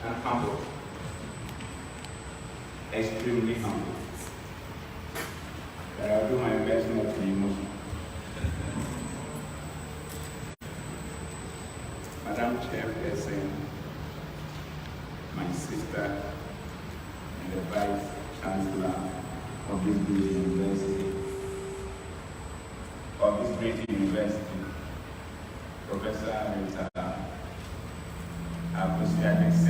and humble, extremely humble. But I'll do my best not to be emotional. Madam Chairperson, my sister, and the Vice Chancellor of this great university, Professor Dr Akuffo Dampare,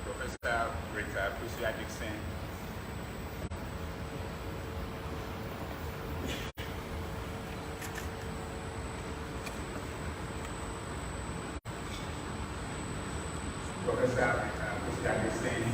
Professor Dr Akuffo Dampare, Professor Akuffo Dampare,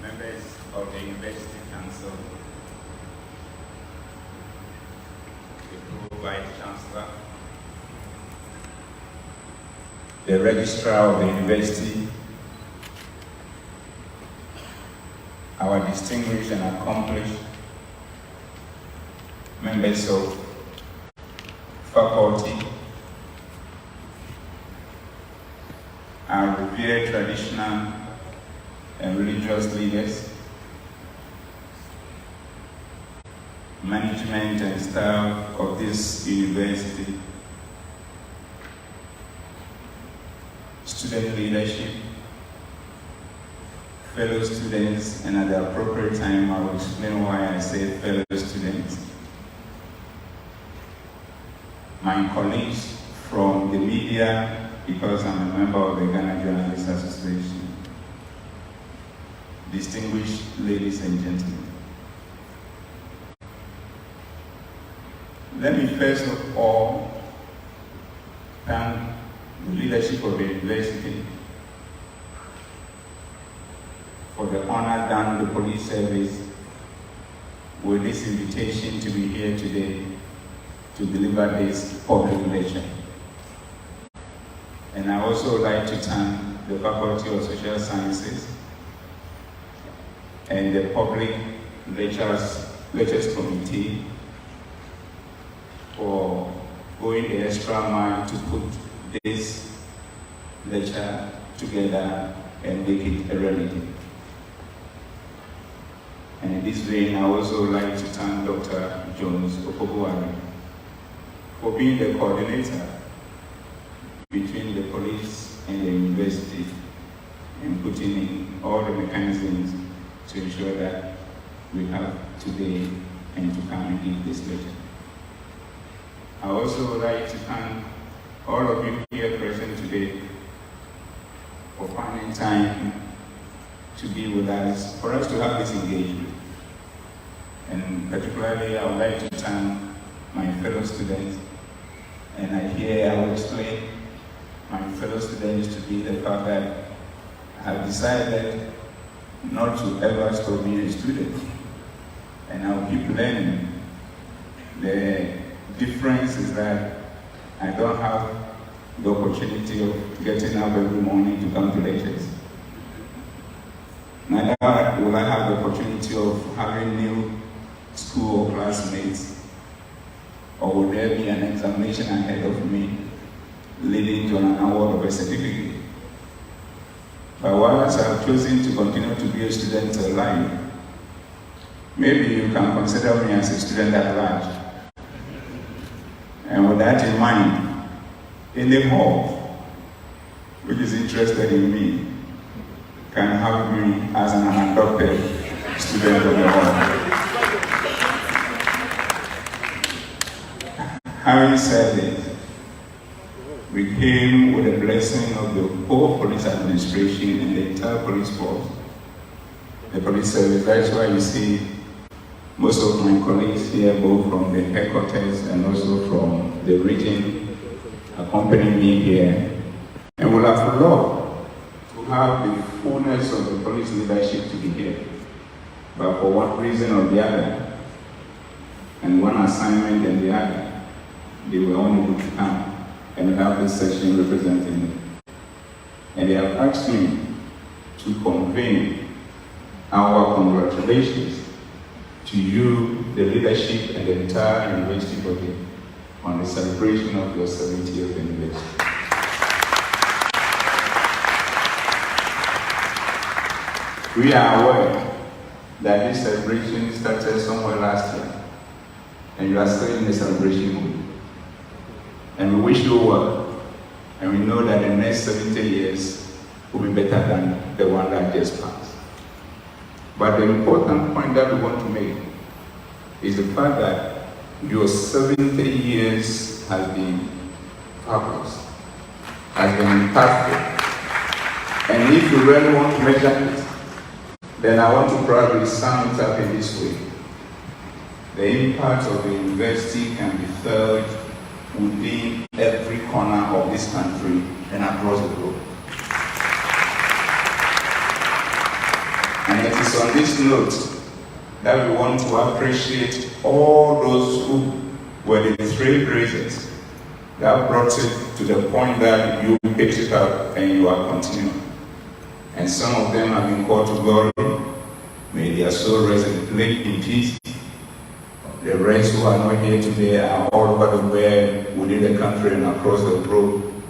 members of the University Council, the Vice Chancellor, the Registrar of the University, our distinguished and accomplished members of faculty, our revered traditional and religious leaders, management and staff of this university, student leadership, fellow students, and at the appropriate time I will explain why I say fellow students, my colleagues from the media, because I'm a member of the Ghana Journalists Association, distinguished ladies and gentlemen. Let me first of all thank the leadership of the university for the honor done to the police service with this invitation to be here today to deliver this public lecture. And I also like to thank the Faculty of Social Sciences and the Public Lectures Committee for going the extra mile to put this lecture together and make it a reality. And in this vein, I also like to thank Dr. Jones Okobowari for being the coordinator between the police and the university and putting in all the mechanisms to ensure that we have today and to come and give this lecture. I also would like to thank all of you here present today for finding time to be with us, for us to have this engagement. And particularly, I would like to thank my fellow students. And I will explain my fellow students to be the fact that I have decided not to ever stop being a student. And I will keep learning. The difference is that I don't have the opportunity of getting up every morning to come to lectures. Neither will I have the opportunity of having new school or classmates, or will there be an examination ahead of me leading to an award of a certificate. But whilst I have chosen to continue to be a student alive, maybe you can consider me as a student at large. And with that in mind, any hall which is interested in me can have me as an unadopted student of the hall. Having said it, we came with the blessing of the whole police administration and the entire police force, the police service. That's why you see most of my colleagues here, both from the headquarters and also from the region, accompanying me here. And we'll have loved to have the fullness of the police leadership to be here. But for one reason or the other, and one assignment and the other, they were unable to come and have this session representing them. And they have asked me to convey our congratulations to you, the leadership, and the entire university body on the celebration of your 70th anniversary. We are aware that this celebration started somewhere last year, and you are still in the celebration mood. And we wish you well, and we know that the next 70 years will be better than the one that just passed. But the important point that we want to make is the fact that your 70 years has been fabulous, has been impactful. And if you really want to measure it, then I want to probably sum it up in this way. The impact of the university can be felt within every corner of this country and across the globe. And it is on this note that we want to appreciate all those who were the trailblazers that brought it to the point that you picked it up and you are continuing. And some of them have been called to glory. May their soul rest in peace. The rest who are not here today are all over the world, within the country and across the globe,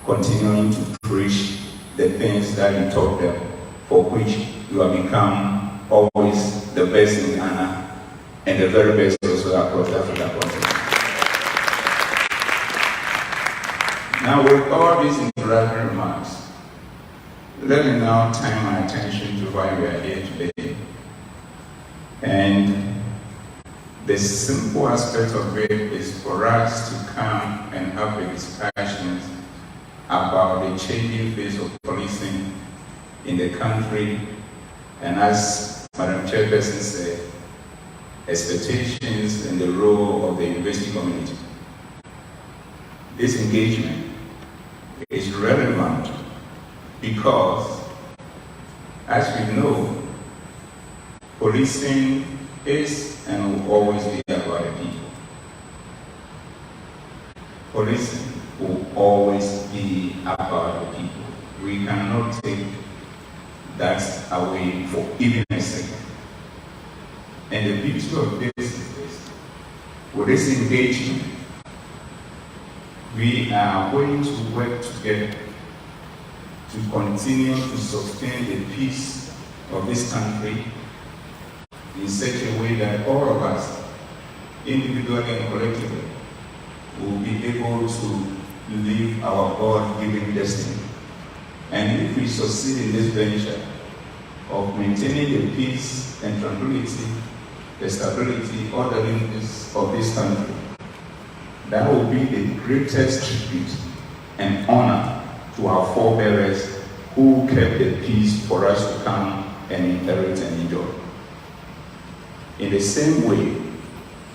continuing to preach the things that you taught them, for which you have become always the best in Ghana and the very best also across the African continent. Now, with all these introductory remarks, let me now turn my attention to why we are here today. And the simple aspect of it is for us to come and have a discussion about the changing face of policing in the country, and as Madam Chairperson said, expectations and the role of the university community. This engagement is relevant because, as we know, policing is and will always be about the people. Policing will always be about the people. We cannot take that away for even a second. And the beauty of this is this. With this engagement, we are going to work together to continue to sustain the peace of this country in such a way that all of us, individually and collectively, will be able to live our God-given destiny. And if we succeed in this venture of maintaining the peace and tranquility, the stability, orderliness of this country, that will be the greatest tribute and honor to our forebears who kept the peace for us to come and inherit and enjoy. In the same way,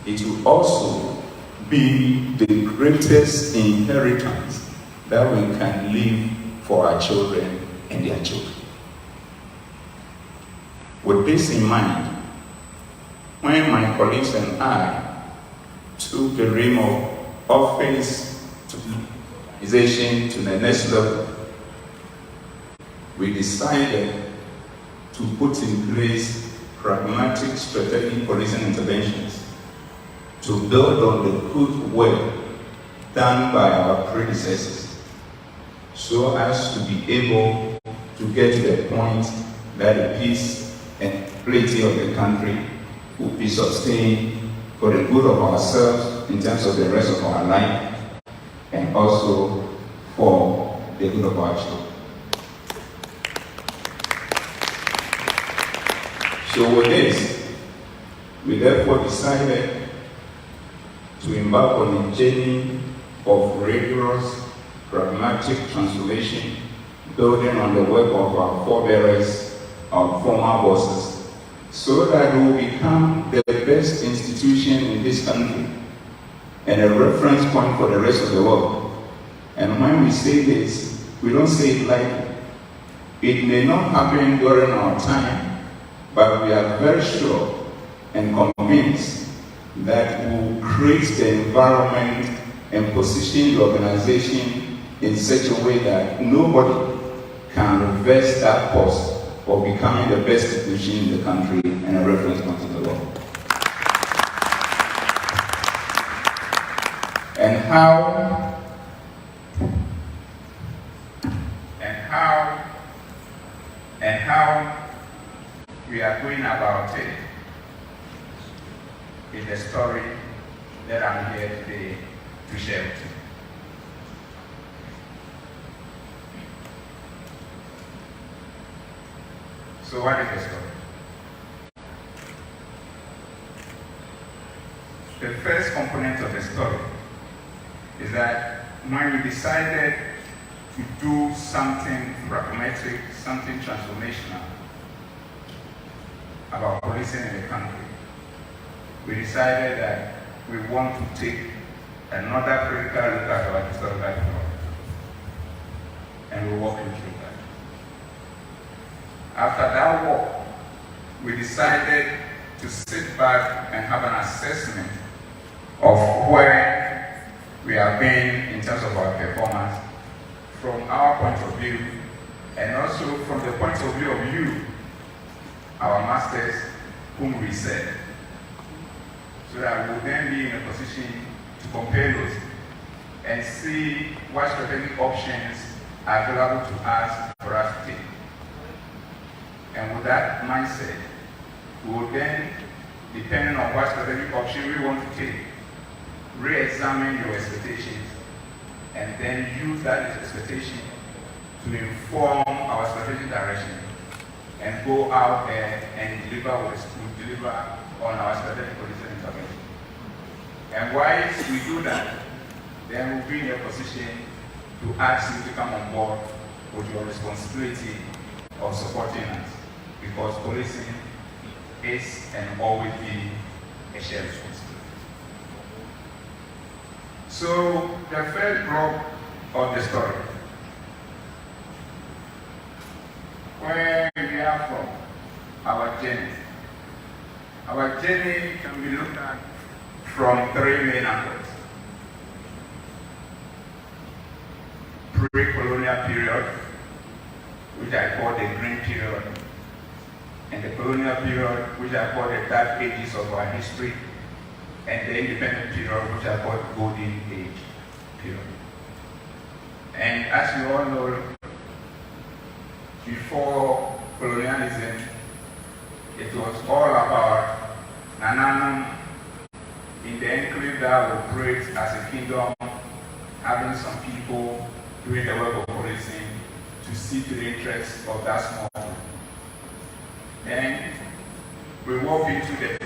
it will also be the greatest inheritance that we can leave for our children and their children. With this in mind, when my colleagues and I took the realm of office to organization to the next level, we decided to put in place pragmatic strategic policing interventions to build on the good work done by our predecessors, so as to be able to get to the point that the peace and stability of the country will be sustained for the good of ourselves in terms of the rest of our life, and also for the good of our children. So with this, we therefore decided to embark on a journey of rigorous, pragmatic transformation, building on the work of our forebears, our former bosses, so that we will become the best institution in this country and a reference point for the rest of the world. And when we say this, we don't say it lightly. It may not happen during our time, but we are very sure and convinced that we will create the environment and position the organization in such a way that nobody can reverse that course of becoming the best institution in the country and a reference point in the world. And how we are going about it is the story that I'm here today to share with you. So what is the story? The first component of the story is that when we decided to do something pragmatic, something transformational about policing in the country, we decided that we want to take another critical look at our historical development. And we'll walk you through that. After that walk, we decided to sit back and have an assessment of where we have been in terms of our performance from our point of view, and also from the point of view of you, our masters, whom we serve, so that we will then be in a position to compare those and see what strategic options are available to us for us to take. And with that mindset, we will then, depending on what strategic option we want to take, re-examine your expectations and then use that expectation to inform our strategic direction and go out there and deliver on our strategic policing intervention. And once we do that, then we'll be in a position to ask you to come on board with your responsibility of supporting us, because policing is and will always be a shared responsibility. So the first block of the story, where we are from, our journey. Our journey can be looked at from three main angles. Pre-colonial period, which I call the green period, and the colonial period, which I call the dark ages of our history, and the independent period, which I call the golden age period. And as you all know, before colonialism, it was all about Nananum in the enclave that operates as a kingdom, having some people doing the work of policing to see to the interests of that small group. Then we walk into the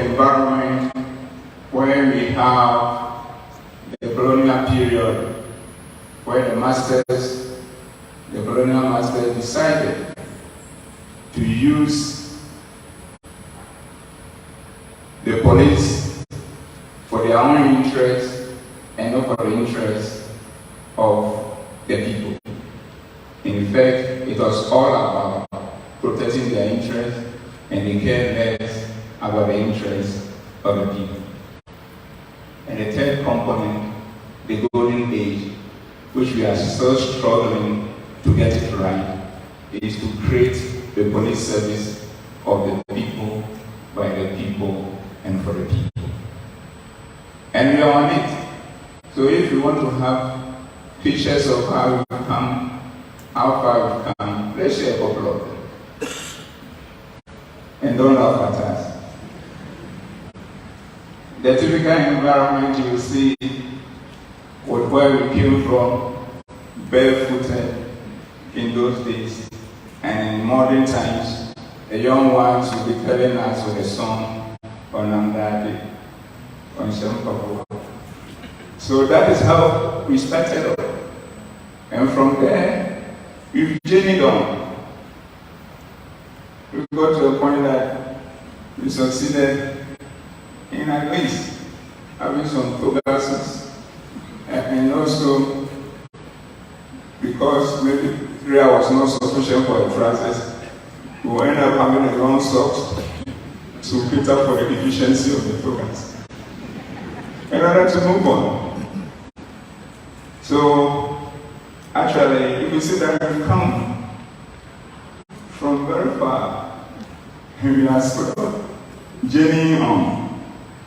environment where we have the colonial period, where the colonial masters decided to use the police for their own interests and not for the interests of the people. In fact, it was all about protecting their interests, and they cared less about the interests of the people. And the third component, the golden age, which we are still struggling to get it right, is to create the police service of the people, by the people, and for the people. And we are on it. So if you want to have pictures of how we've come, how far we've come, let's share a couple of them. And don't laugh at us. The typical environment you see with where we came from, barefooted in those days, and in modern times, the young ones will be telling us with a song on Amdade, on Shempapo. So that is how we started off. And from there, we've journeyed on. We got to a point that we succeeded in at least having some progresses, and also because maybe 3 hours not sufficient for the trousers, we will end up having a long socks to cater for the efficiency of the programs in order to move on. So actually, you can see that we come from very far and we are still journeying on.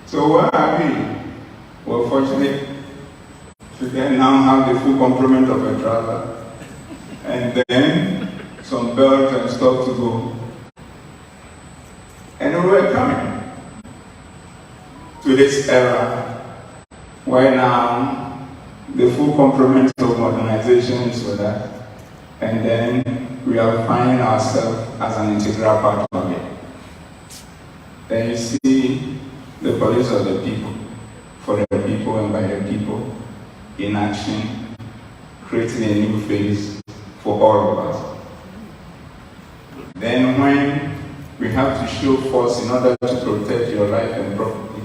So where are we? We're fortunate to then now have the full complement of a trouser and then some belt and stuff to go. And we were coming to this era where now the full complement of modernization is with that, and then we are finding ourselves as an integral part of it. Then you see the police of the people, for the people and by the people, in action, creating a new phase for all of us. Then when we have to show force in order to protect your life and property,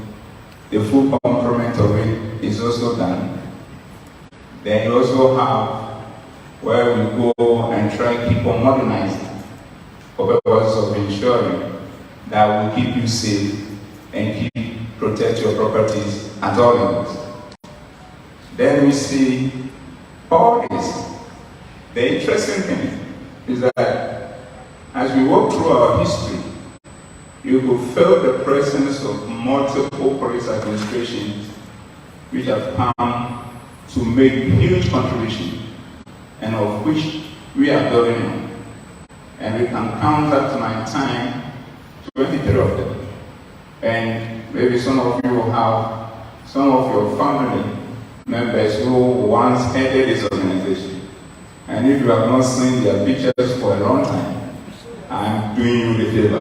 the full complement of it is also done. Then you also have where we go and try to keep on modernizing for purpose of ensuring that we keep you safe and protect your properties at all levels. Then we see all this. The interesting thing is that as we walk through our history, you could feel the presence of multiple police administrations which have come to make huge contributions, and of which we are building on. And we can count up to my time 23 of them. And maybe some of you will have some of your family members who once headed this organization. And if you have not seen their pictures for a long time, I'm doing you the favor.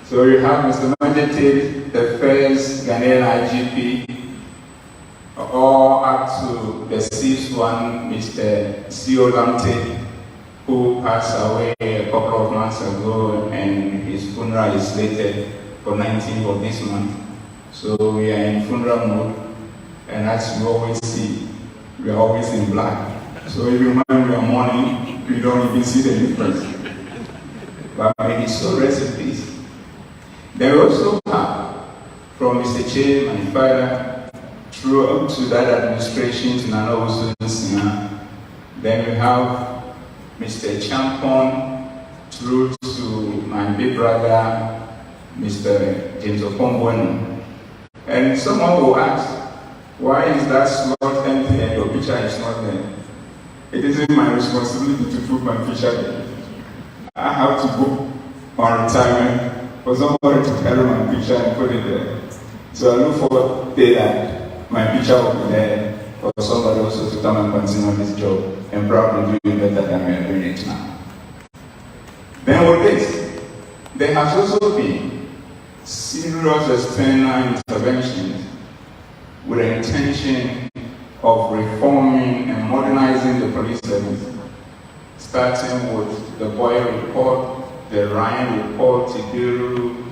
So you have Mr. Manjete, the first Ghanaian IGP, all up to the 6th one, Mr. C.O. Lamte, who passed away a couple of months ago, and his funeral is slated for 19th of this month. So we are in funeral mode, and as you always see, we are always in black. So every time we are mourning, we don't even see the difference. But may his soul rest in peace. Then we also have, from Mr. Che, my father, through up to that administration to Nana Osunusina. Then we have Mr. Champon, through to my big brother, Mr. James Okombwenu. And someone will ask, why is that slot empty and your picture is not there? It isn't my responsibility to put my picture there. I have to go on retirement for somebody to carry my picture and put it there. So I look forward to that my picture will be there for somebody also to come and continue this job and probably do it better than we are doing it now. Then with this, there has also been serious external interventions with the intention of reforming and modernizing the police service, starting with the Boyle report, the Ryan report, Tigiru,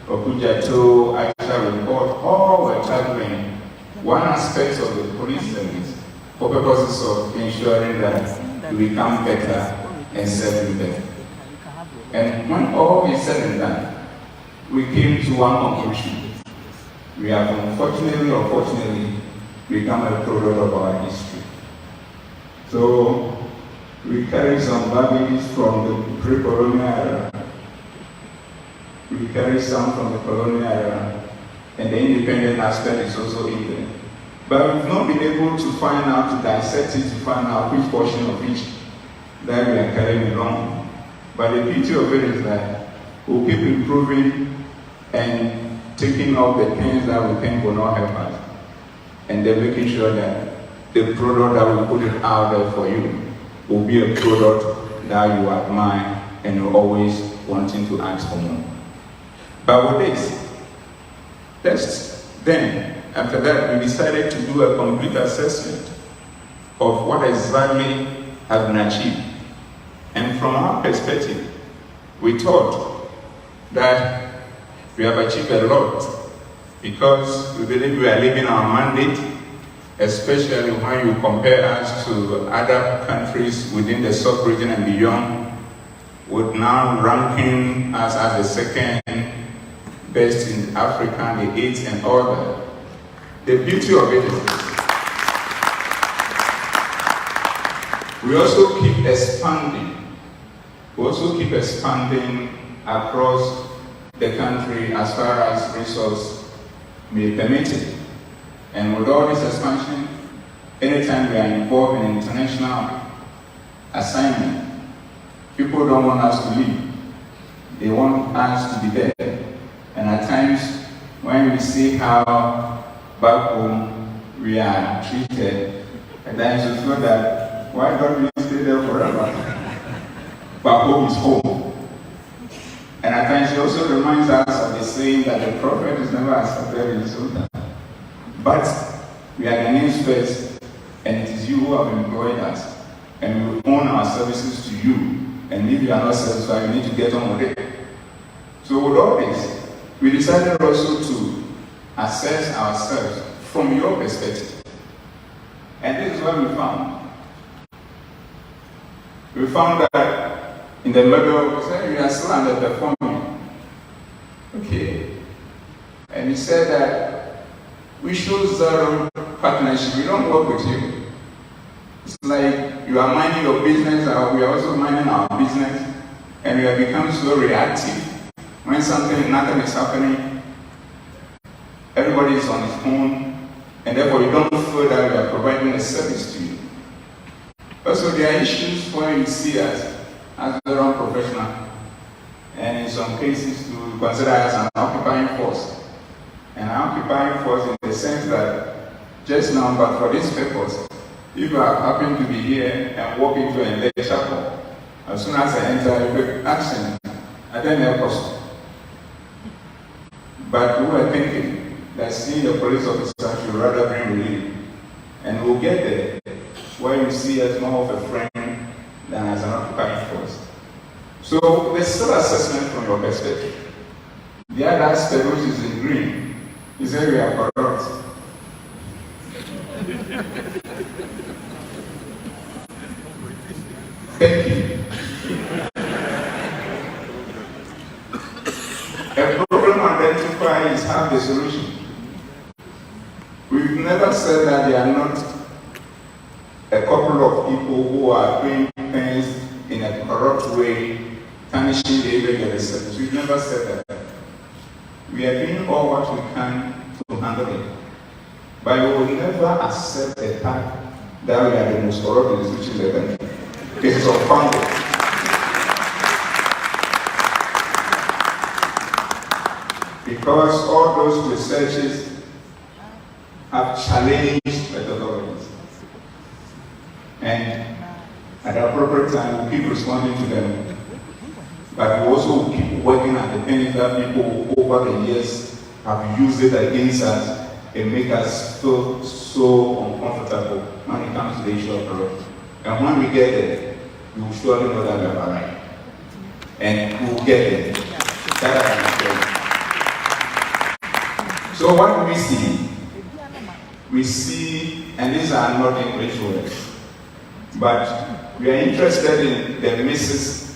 Okujato, Aisha report, all were tackling one aspect of the police service for purposes of ensuring that we become better and serve better. And when all is said and done, we came to one conclusion. We have unfortunately or fortunately become a product of our history. So we carry some baggage from the pre-colonial era. We carry some from the colonial era, and the independent aspect is also in there. But we've not been able to find out, to dissect it, to find out which portion of each that we are carrying along. But the beauty of it is that we'll keep improving and taking off the things that we think will not help us, and then making sure that the product that we put it out there for you will be a product that you admire and you're always wanting to ask for more. But with this, then, after that, we decided to do a complete assessment of what exactly has been achieved. And from our perspective, we thought that we have achieved a lot, because we believe we are living our mandate, especially when you compare us to other countries within the sub-region and beyond, with now ranking us as the second best in Africa, the 8th and all that. The beauty of it is we also keep expanding. We also keep expanding across the country as far as resource may permit it. And with all this expansion, anytime we are involved in international assignment, people don't want us to leave. They want us to be there. And at times, when we see how back home we are treated, at times we feel that, why don't we stay there forever? But home is home. And at times he also reminds us of the saying that the prophet is never accepted in his own time. But we are Ghanaians first, and it is you who have employed us. And we own our services to you. And if you are not satisfied, you need to get on with it. So with all this, we decided also to assess ourselves from your perspective. And this is what we found. We found that in the middle, we said, we are still underperforming. Okay. And he said that we show zero partnership. We don't work with you. It's like you are minding your business, we are also minding our business, and we have become so reactive. When nothing is happening, everybody is on his phone, and therefore you don't feel that we are providing a service to you. Also, there are issues where you see us as the wrong professional, and in some cases to consider us an occupying force. An occupying force in the sense that just now, but for this purpose, if you happen to be here and walk into a lecture hall, as soon as I enter, you take action, and then help us. But we were thinking that seeing the police officer should rather bring relief. And we'll get there where you see us more of a friend than as an occupying force. So there's still assessment from your perspective. The other aspect, which is in green, is that we are corrupt. Thank you. A problem identified is half the solution. We've never said that there are not a couple of people who are doing things in a corrupt way, tarnishing the image of the service. We've never said that. We are doing all what we can to handle it. But we will never accept the fact that we are the most corrupt institution in the country. It is unfounded. Because all those researches have challenged methodologies. And at the appropriate time, we keep responding to them. But we also keep working at the things that people over the years have used it against us and make us feel so uncomfortable when it comes to the issue of corruption. And when we get there, we will surely know that we are right. And we will get there. That I can say. So what do we see? We see, and these are not English words, but we are interested in the misses,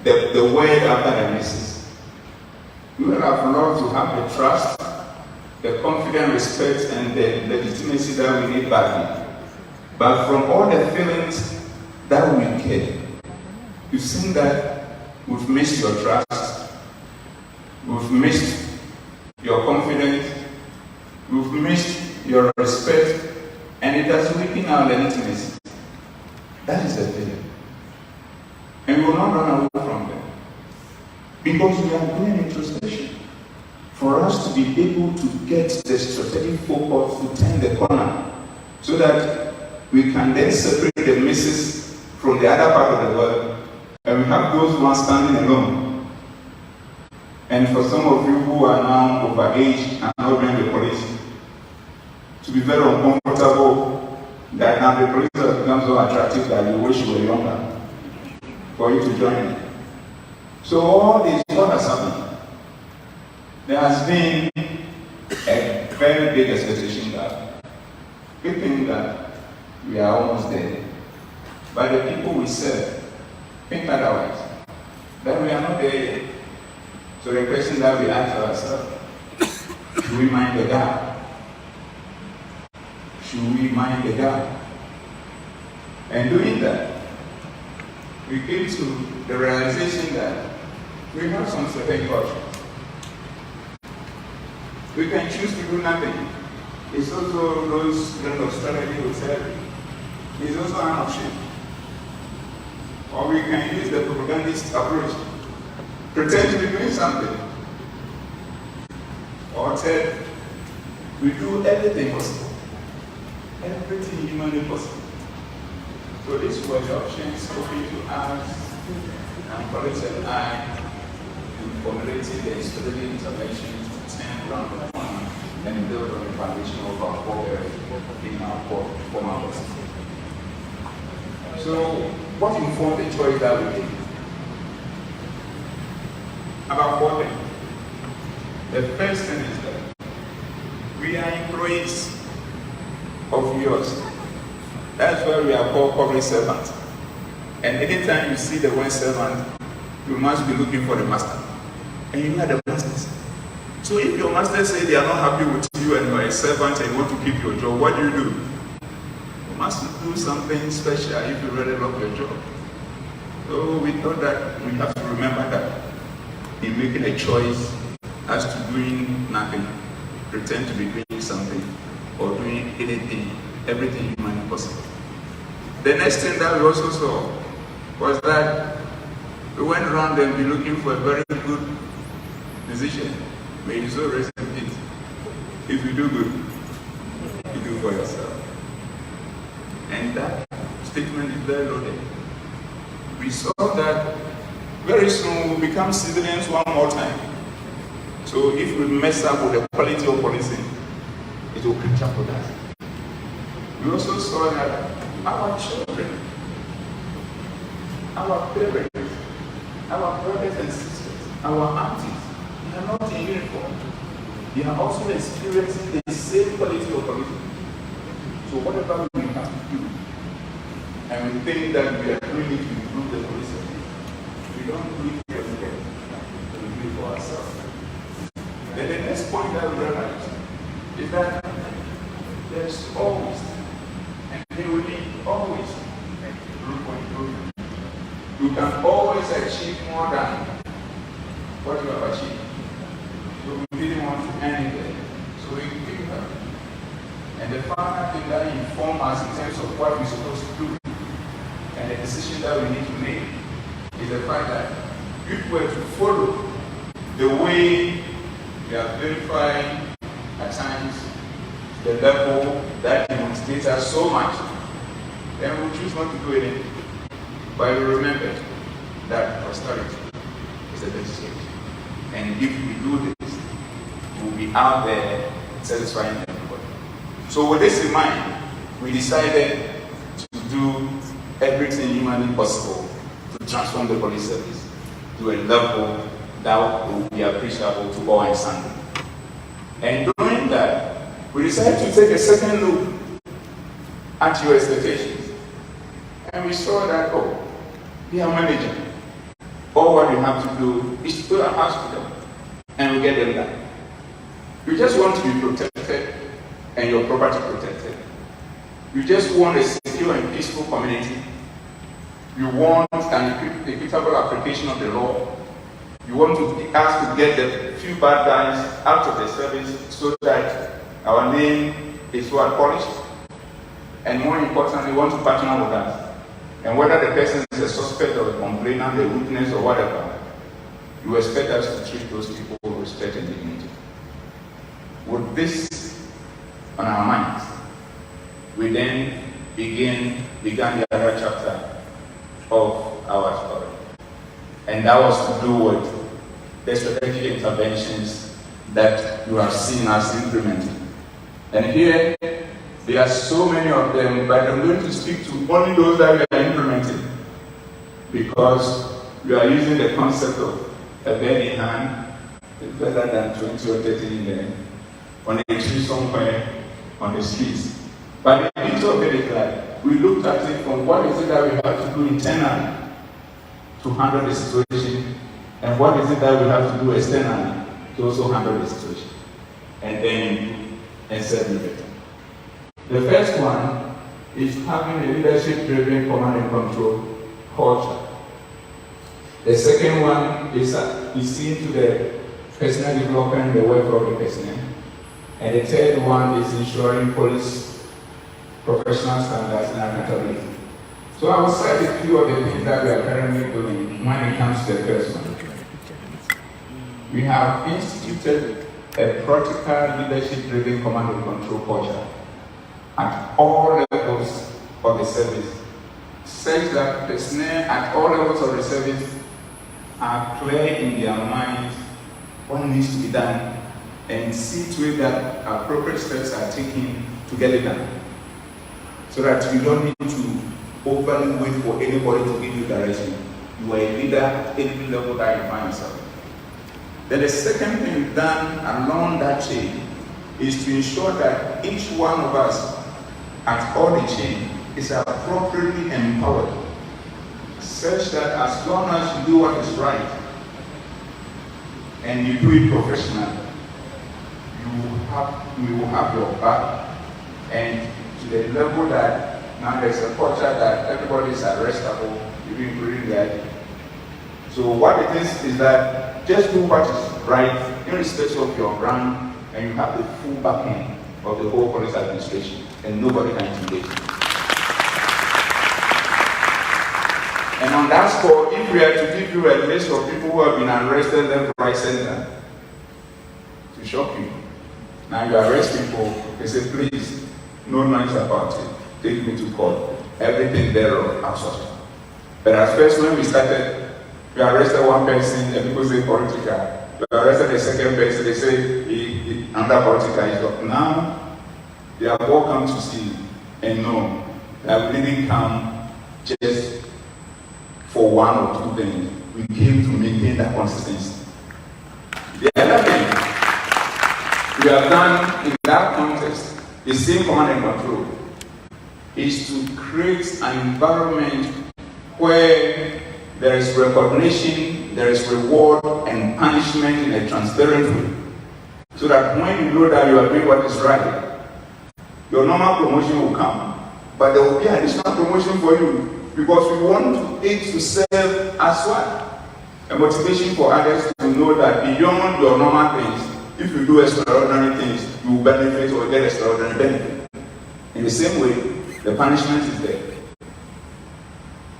the word after the misses. We would have loved to have the trust, the confident respect, and the legitimacy that we need badly. But from all the feelings that we get, you think that we've missed your trust, we've missed your confidence, we've missed your respect, and it has weakened our legitimacy. That is the feeling. And we will not run away from them. Because we are doing introspection. For us to be able to get the strategic focus to turn the corner, so that we can then separate the misses from the other part of the world, and we have those ones standing alone. And for some of you who are now over age and not joining the police, to be very uncomfortable that now the police has become so attractive that you wish you were younger for you to join it. So all this, what has happened? There has been a big expectation that we think that we are almost there. But the people we serve think otherwise, that we are not there yet. So the question that we ask ourselves, should we mind the gap? Should we mind the gap? And doing that, we came to the realization that we have some certain options. We can choose to do nothing. It's also those kind of strategy we said. It's also an option. Or we can use the propagandist approach, pretend to be doing something. Or said, we do everything possible. Everything humanly possible. So these were the options open to us and colleagues and I in formulating the strategic intervention to turn around the corner and build on the foundation of our core in our former work. So what informed the choice that we did? About 4 things. The first thing is that we are employees of yours. That's why we are called public servants. And anytime you see the word servant, you must be looking for the master. And you are the masters. So if your master say they are not happy with you and you are a servant and you want to keep your job, what do? You must do something special if you really love your job. So we thought that we have to remember that in making a choice as to doing nothing, pretend to be doing something, or doing anything, everything humanly possible. The next thing that we also saw was that we went around and be looking for a very good decision. May you so rest in peace. If you do good, you do for yourself. And that statement is very loaded. We saw that very soon we'll become civilians one more time. So if we mess up with the quality of policing, it will catch up with us. We also saw that our children, our parents, our brothers and sisters, our aunties, they are not in uniform. They are also experiencing the same quality of policing. So whatever we have to do, and we think that we are doing it to improve the police service, we don't do it for everybody, we do it for ourselves. Then the next point that we realize is that there's always, and there will be always, room for improvement. You can always achieve more than what you have achieved. So we didn't want to end it there. So we picked it up. And the final thing that informed us in terms of what we're supposed to do and the decision that we need to make is the fact that if we were to follow the way we are verifying at times the level that demonstrates us so much, then we choose not to do anything. But we remember that austerity is the best stage. And if we do this, we'll be out there satisfying everybody. So with this in mind, we decided to do everything humanly possible to transform the police service to a level that will be appreciable to all and sundry. And doing that, we decided to take a second look at your expectations. And we saw that, we are managing. All what you have to do is to go to a hospital and we get them done. You just want to be protected and your property protected. You just want a secure and peaceful community. You want an equitable application of the law. You want to ask to get the few bad guys out of the service so that our name is well polished. And more importantly, you want to partner with us. And whether the person is a suspect or a complainant, a witness or whatever, you expect us to treat those people with respect and dignity. With this on our minds, we then began the other chapter of our story. And that was to do with the strategic interventions that you have seen us implementing. And here, there are so many of them, but I'm going to speak to only those that we are implementing, because we are using the concept of a bird in hand is better than 20 or 30 in the on a tree somewhere on the streets. But the beauty of it is like, we looked at it from what is it that we have to do internally to handle the situation, and what is it that we have to do externally to also handle the situation, and then settle it. The first one is having a leadership-driven command and control culture. The second one is seeing to the personal development, the welfare of the personnel. And the third one is ensuring police professional standards and accountability. So I will cite a few of the things that we are currently doing when it comes to the first one. We have instituted a practical leadership-driven command and control culture at all levels of the service, such that personnel at all levels of the service are clear in their minds what needs to be done and see to it that appropriate steps are taken to get it done. So that you don't need to overly wait for anybody to give you direction. You are a leader at any level that you find yourself. Then the second thing done along that chain is to ensure that each one of us at all the chain is appropriately empowered, such that as long as you do what is right and you do it professionally, you will have your back, and to the level that now there's a culture that everybody is arrestable, even including the IGP. So what it is that just do what is right, irrespective of your rank, and you have the full backing of the whole police administration, and nobody can intimidate you. And on that score, if we are to give you a list of people who have been arrested left, right, center, to shock you, now you arrest people, they say, please, no noise about it, take me to court, everything thereof, absurd. But at first, when we started, we arrested one person, and people say political. We arrested the second person, they say he under political. Now, they are all come to see and know that we didn't come just for one or two things. We came to maintain that consistency. The other thing we have done in that context, the same command and control, is to create an environment where there is recognition, there is reward and punishment in a transparent way. So that when you know that you are doing what is right, your normal promotion will come, but there will be additional promotion for you, because we want it to serve as well. A motivation for others to know that beyond your normal things, if you do extraordinary things, you will benefit or get extraordinary benefit. In the same way, the punishment is there.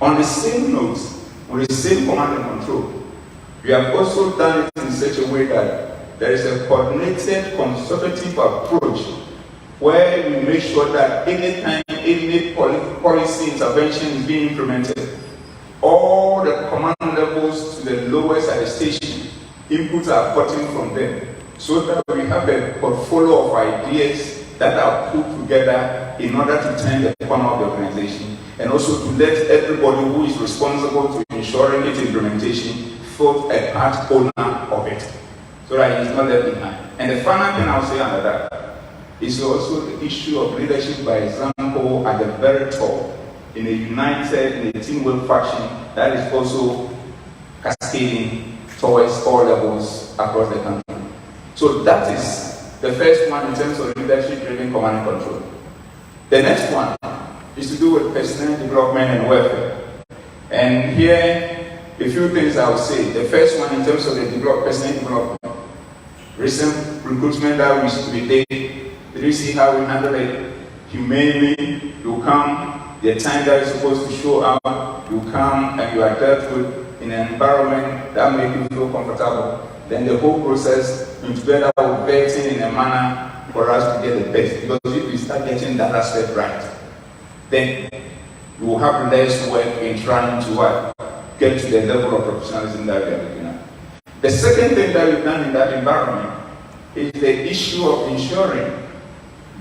On the same note, with the same command and control, we have also done it in such a way that there is a coordinated, consultative approach where we make sure that anytime any policy intervention is being implemented, all the command levels to the lowest at the station, inputs are gotten from them, so that we have a portfolio of ideas that are put together in order to turn the corner of the organization, and also to let everybody who is responsible to ensuring its implementation feel a part owner of it, so that it is not left behind. And the final thing I'll say under that is also the issue of leadership by example at the very top, in a united, in a teamwork faction that is also cascading towards all levels across the country. So that is the first one in terms of leadership-driven command and control. The next one is to do with personal development and welfare. And here, a few things I will say. The first one in terms of the personal development. Recent recruitment that we did, did you see how we handle it? Humanely, you come, the time that is supposed to show up, you come and you are dealt with in an environment that makes you feel comfortable. Then the whole process together with vetting in a manner for us to get the best. Because if we start getting that aspect right, then we will have less work in trying to get to the level of professionalism that we are looking at. The second thing that we've done in that environment is the issue of ensuring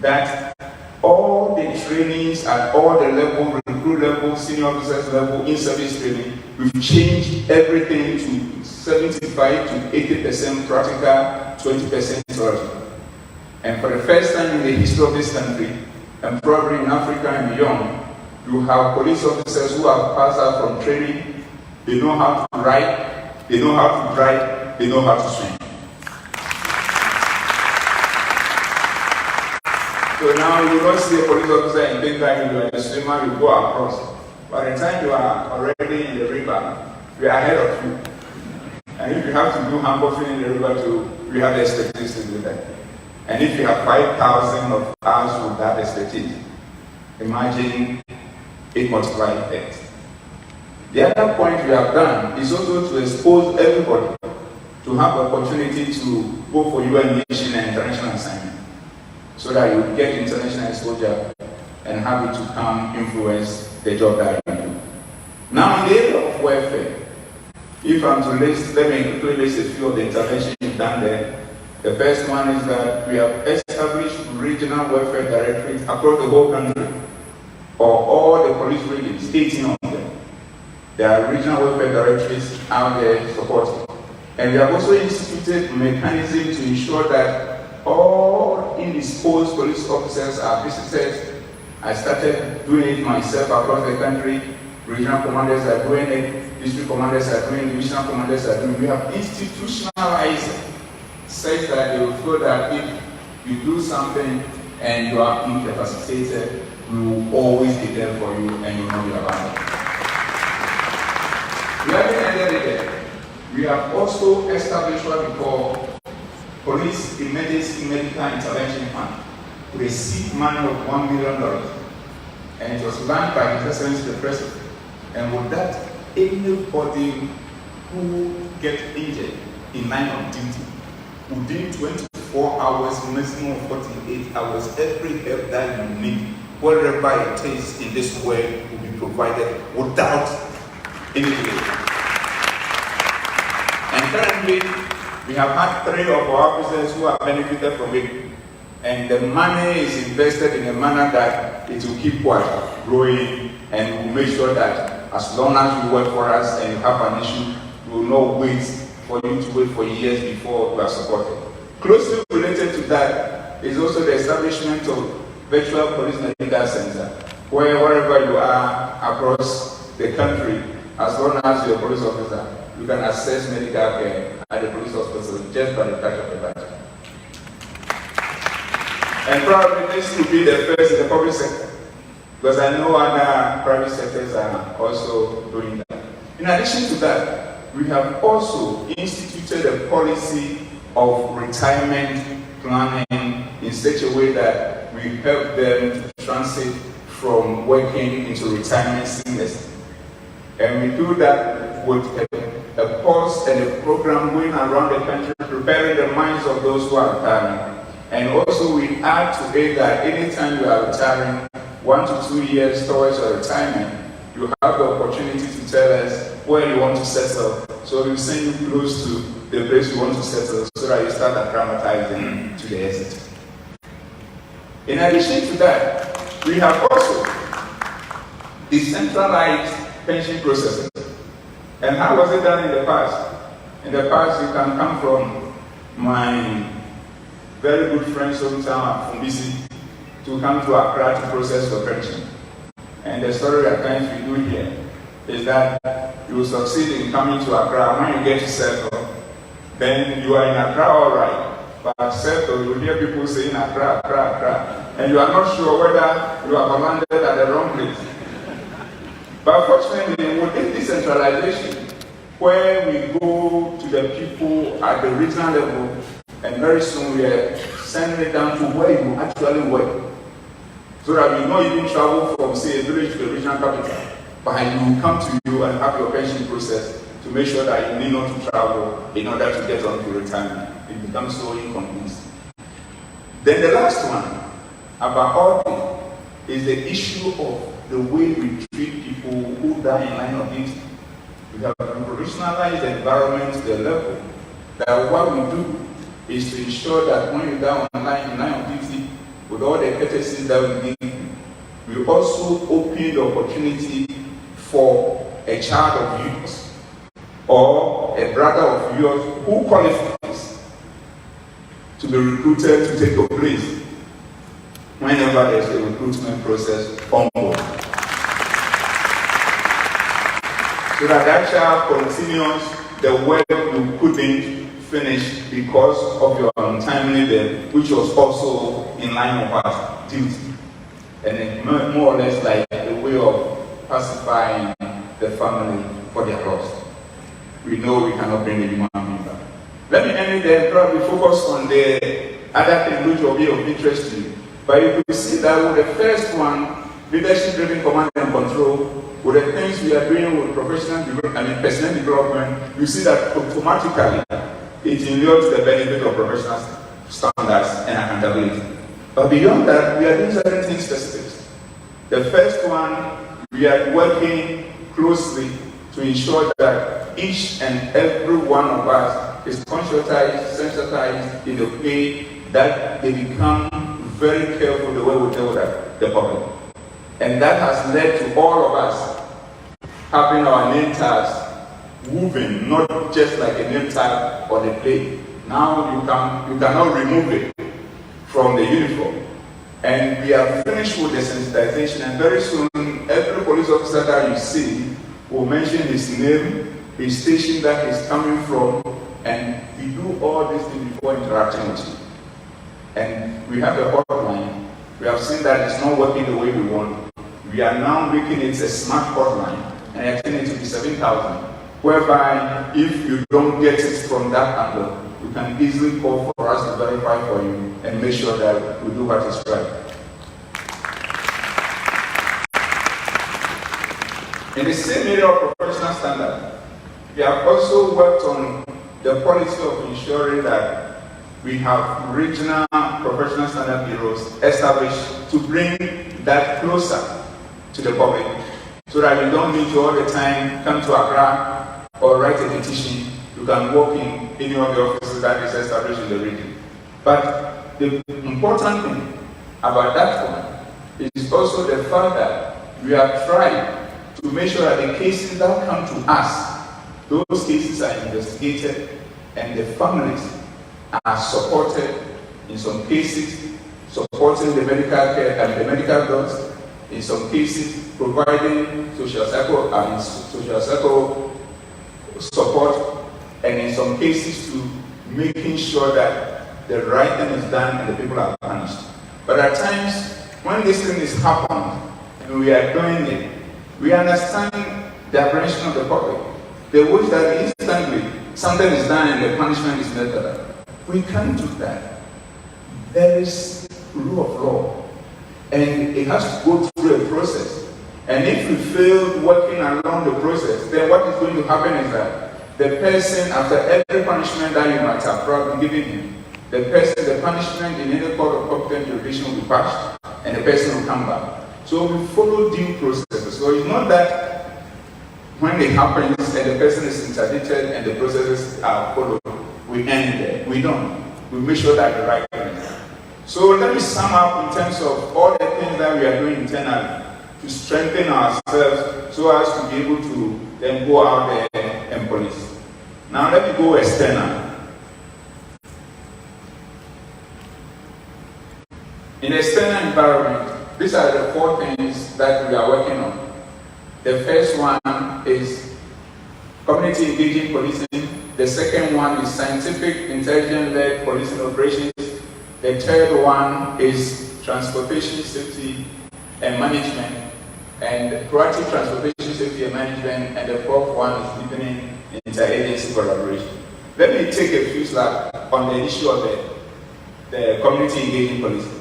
that all the trainings at all the level, recruit level, senior officers level, in-service training, we've changed everything to 75 to 80% practical, 20% theoretical. And for the first time in the history of this country, and probably in Africa and beyond, you have police officers who have passed out from training. They know how to write, they know how to drive, they know how to swim. So now you don't see a police officer in daytime, you are a swimmer, you go across. By the time you are already in the river, we are ahead of you. And if you have to do handboffing in the river too, we have the expertise to do that. And if you have 5,000 of us with that expertise, imagine it multiplied X. The other point we have done is also to expose everybody to have the opportunity to go for UN mission and international assignment, so that you get international exposure and have it to come influence the job that you do. Now, in the area of welfare, if I'm to list, let me quickly list a few of the interventions you've done there. The first one is that we have established regional welfare directorates across the whole country, for all the police regions, 18 of them. There are regional welfare directories out there supporting. And we have also instituted mechanisms to ensure that all indisposed police officers are visited. I started doing it myself across the country. Regional commanders are doing it, district commanders are doing it, divisional commanders are doing it. We have institutionalized it, such that they will feel that if you do something and you are incapacitated, we will always be there for you and you will not be abandoned. We haven't ended it there. We have also established what we call Police Emergency Medical Intervention Fund with a seed money of $1 million. And it was run by His Excellency the President. And with that, anybody who gets injured in line of duty within 24 hours, maximum of 48 hours, every help that you need, whatever it is in this way, will be provided without any delay. And currently, we have had 3 of our officers who have benefited from it. And the money is invested in a manner that it will keep growing, and we'll make sure that as long as you work for us and you have an issue, we will not wait for you to wait for years before you are supported. Closely related to that is also the establishment of virtual police medical center, where wherever you are across the country, as long as you're a police officer, you can access medical care at the police hospital just by the touch of the button. And probably this will be the first in the public sector, because I know other private sectors are also doing that. In addition to that, we have also instituted a policy of retirement planning in such a way that we help them to transit from working into retirement seamlessly. And we do that with a course and a program going around the country, preparing the minds of those who are retiring. And also we add to it that anytime you are retiring, 1 to 2 years towards your retirement, you have the opportunity to tell us where you want to settle. So we send you close to the place you want to settle so that you start acclimatizing to the exit. In addition to that, we have also decentralized pension processes. And how was it done in the past? In the past, you can come from my very good friends hometown from BC to come to Accra to process your pension. And the story at times we do here is that you will succeed in coming to Accra. When you get to settle, then you are in Accra all right. But settle, you will hear people saying Accra, Accra, Accra. And you are not sure whether you have landed at the wrong place. But fortunately, with this decentralization, where we go to the people at the regional level, and very soon we are sending it down to where you actually work. So that you not even travel from, say, a village to the regional capital, but you will come to you and have your pension process to make sure that you need not to travel in order to get on to retirement. It becomes so inconvenient. Then the last one, about all things, is the issue of the way we treat people who die in line of duty. We have professionalized the environment to the level that what we do is to ensure that when you die in line of duty, with all the courtesies that we give, we also open the opportunity for a child of yours or a brother of yours who qualifies to to be recruited to take your place whenever there's a recruitment process onward. So that child continues the work you couldn't finish because of your untimely death, which was also in line of our duty. And it more or less like a way of pacifying the family for their loss. We know we cannot bring the human being back. Let me end it there, probably focus on the other thing which will be of interest to you. But you can see that with the first one, leadership-driven command and control, with the things we are doing with personal development, you see that automatically it inures to the benefit of professional standards and accountability. But beyond that, we are doing certain things specific. The first one, we are working closely to ensure that each and every one of us is conscientized, sensitized in the way that they become very careful the way we deal with the public. And that has led to all of us having our name tags moving, not just like a name tag on a plate. Now you cannot remove it from the uniform. And we are finished with the sensitization, and very soon every police officer that you see will mention his name, his station that he's coming from, and we do all these things before interacting with you. And we have a hotline. We have seen that it's not working the way we want. We are now making it a smart hotline and extending it to be 7,000, whereby if you don't get it from that angle, you can easily call for us to verify for you and make sure that we do what is right. In the same area of professional standard, we have also worked on the policy of ensuring that we have regional professional standard bureaus established to bring that closer to the public, so that you don't need to all the time come to Accra or write a petition. You can walk in any of the offices that is established in the region. But the important thing about that one is also the fact that we have tried to make sure that the cases that come to us, those cases are investigated and the families are supported, in some cases supporting the medical care and the medical bills, in some cases providing social circle support, and in some cases to making sure that the right thing is done and the people are punished. But at times, when this thing is happening and we are doing it, we understand the apprehension of the public. They wish that instantly something is done and the punishment is meted. We can't do that. There is rule of law, and it has to go through a process. And if we fail working along the process, then what is going to happen is that the person, after every punishment that you might have probably given him, the punishment in any court of competent jurisdiction will be passed, and the person will come back. So we follow due processes. So it's not that when it happens and the person is interdicted and the processes are followed, we end there. We don't. We make sure that the right thing is done. So let me sum up in terms of all the things that we are doing internally to strengthen ourselves so as to be able to then go out there and police. Now let me go external. In the external environment, these are the 4 things that we are working on. The first one is community engaging policing. The second one is scientific intelligence-led policing operations. The third one is transportation safety and management, and proactive transportation safety and management, and the fourth one is deepening interagency collaboration. Let me take a few slides on the issue of the community engaging policing.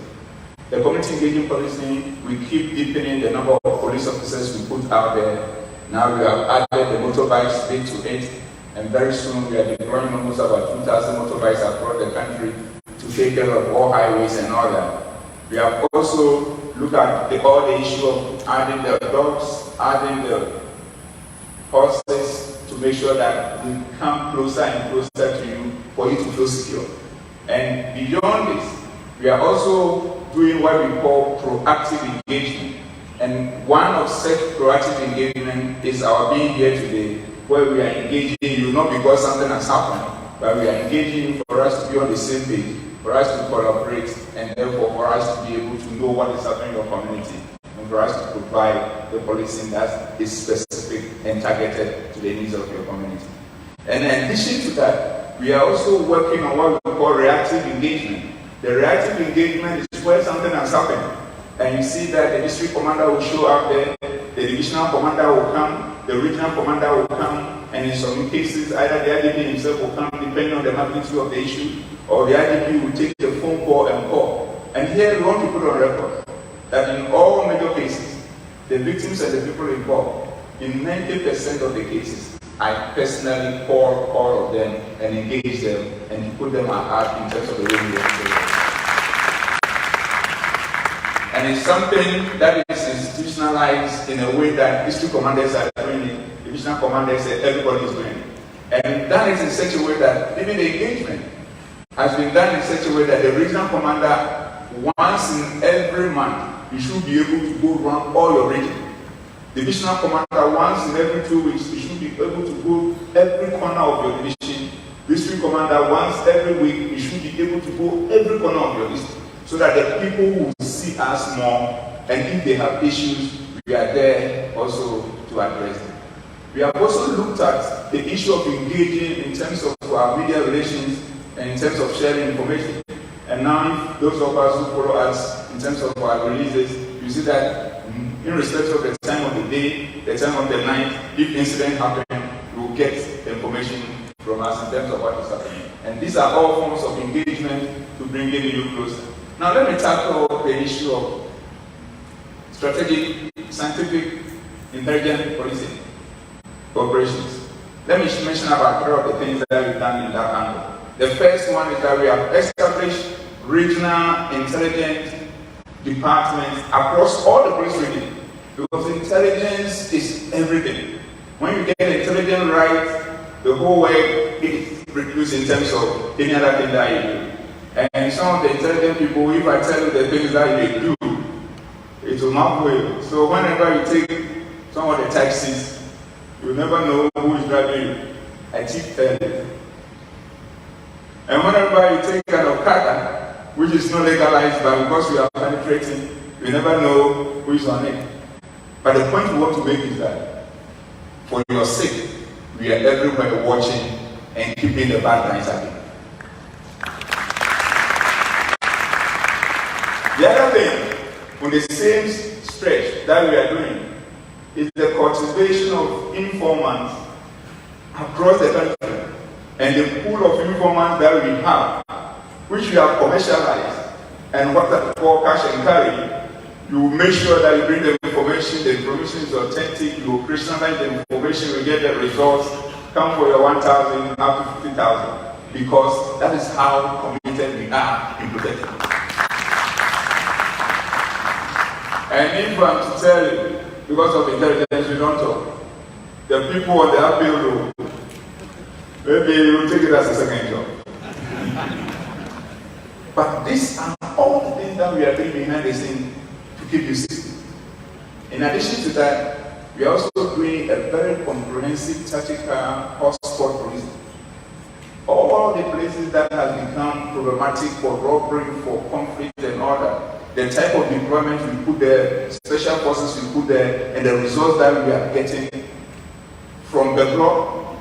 The community engaging policing, we keep deepening the number of police officers we put out there. Now we have added the motorbikes 8 to 8, and very soon we are deploying almost about 2,000 motorbikes across the country to take care of all highways and all that. We have also looked at all the issue of adding the dogs, adding the horses, to make sure that we come closer and closer to you for you to feel secure. And beyond this, we are also doing what we call proactive engagement. And one of such proactive engagement is our being here today, where we are engaging you not because something has happened, but we are engaging you for us to be on the same page, for us to collaborate, and therefore for us to be able to know what is happening in your community, and for us to provide the policing that is specific and targeted to the needs of your community. And in addition to that, we are also working on what we call reactive engagement. The reactive engagement is where something has happened, and you see that the district commander will show up there, the divisional commander will come, the regional commander will come, and in some cases, either the IGP himself will come, depending on the magnitude of the issue, or the IGP will take the phone call and call. And here we want to put on record that in all major cases, the victims and the people involved, in 90% of the cases, I personally call all of them and engage them and put them at heart in terms of the way we want to. And it's something that is institutionalized in a way that district commanders are doing it, divisional commanders, everybody is doing it. And that is in such a way that even the engagement has been done in such a way that the regional commander, once in every month, you should be able to go around all your region. Divisional commander, once in every 2 weeks, you should be able to go every corner of your division. District commander, once every week, you should be able to go every corner of your district, so that the people will see us more, and if they have issues, we are there also to address them. We have also looked at the issue of engaging in terms of our media relations and in terms of sharing information. And now, if those of us who follow us in terms of our releases, you see that in respect of the time of the day, the time of the night, if incident happens, you will get the information from us in terms of what is happening. And these are all forms of engagement to bring you closer. Now let me tackle the issue of strategic, scientific, intelligent policing operations. Let me mention about 3 of the things that we've done in that angle. The first one is that we have established regional intelligence departments across all the police regions, because intelligence is everything. When you get intelligence right, the whole work is reduced in terms of any other thing that you do. And some of the intelligent people, if I tell you the things that they do, it will marvel you. So whenever you take some of the taxis, you never know who is driving you. I cheat early. And whenever you take an okada, which is not legalized, but because we are penetrating, you never know who is on it. But the point we want to make is that for your sake, we are everywhere watching and keeping the bad guys happy. The other thing, on the same stretch that we are doing, is the cultivation of informants across the country. And the pool of informants that we have, which we have commercialized, and what I call cash and carry, you will make sure that you bring the information is authentic, you will personalize the information, you get the results, come for your 1,000 up to 50,000, because that is how committed we are in protecting. And if I'm to tell you, because of intelligence, we don't talk. The people on the appeal room, maybe you will take it as a second job. But these are all the things that we are doing behind the scene to keep you safe. In addition to that, we are also doing a very comprehensive tactical hotspot policing. All the places that have become problematic for robbery, for conflict and all that, the type of deployment we put there, special forces we put there, and the results that we are getting from the block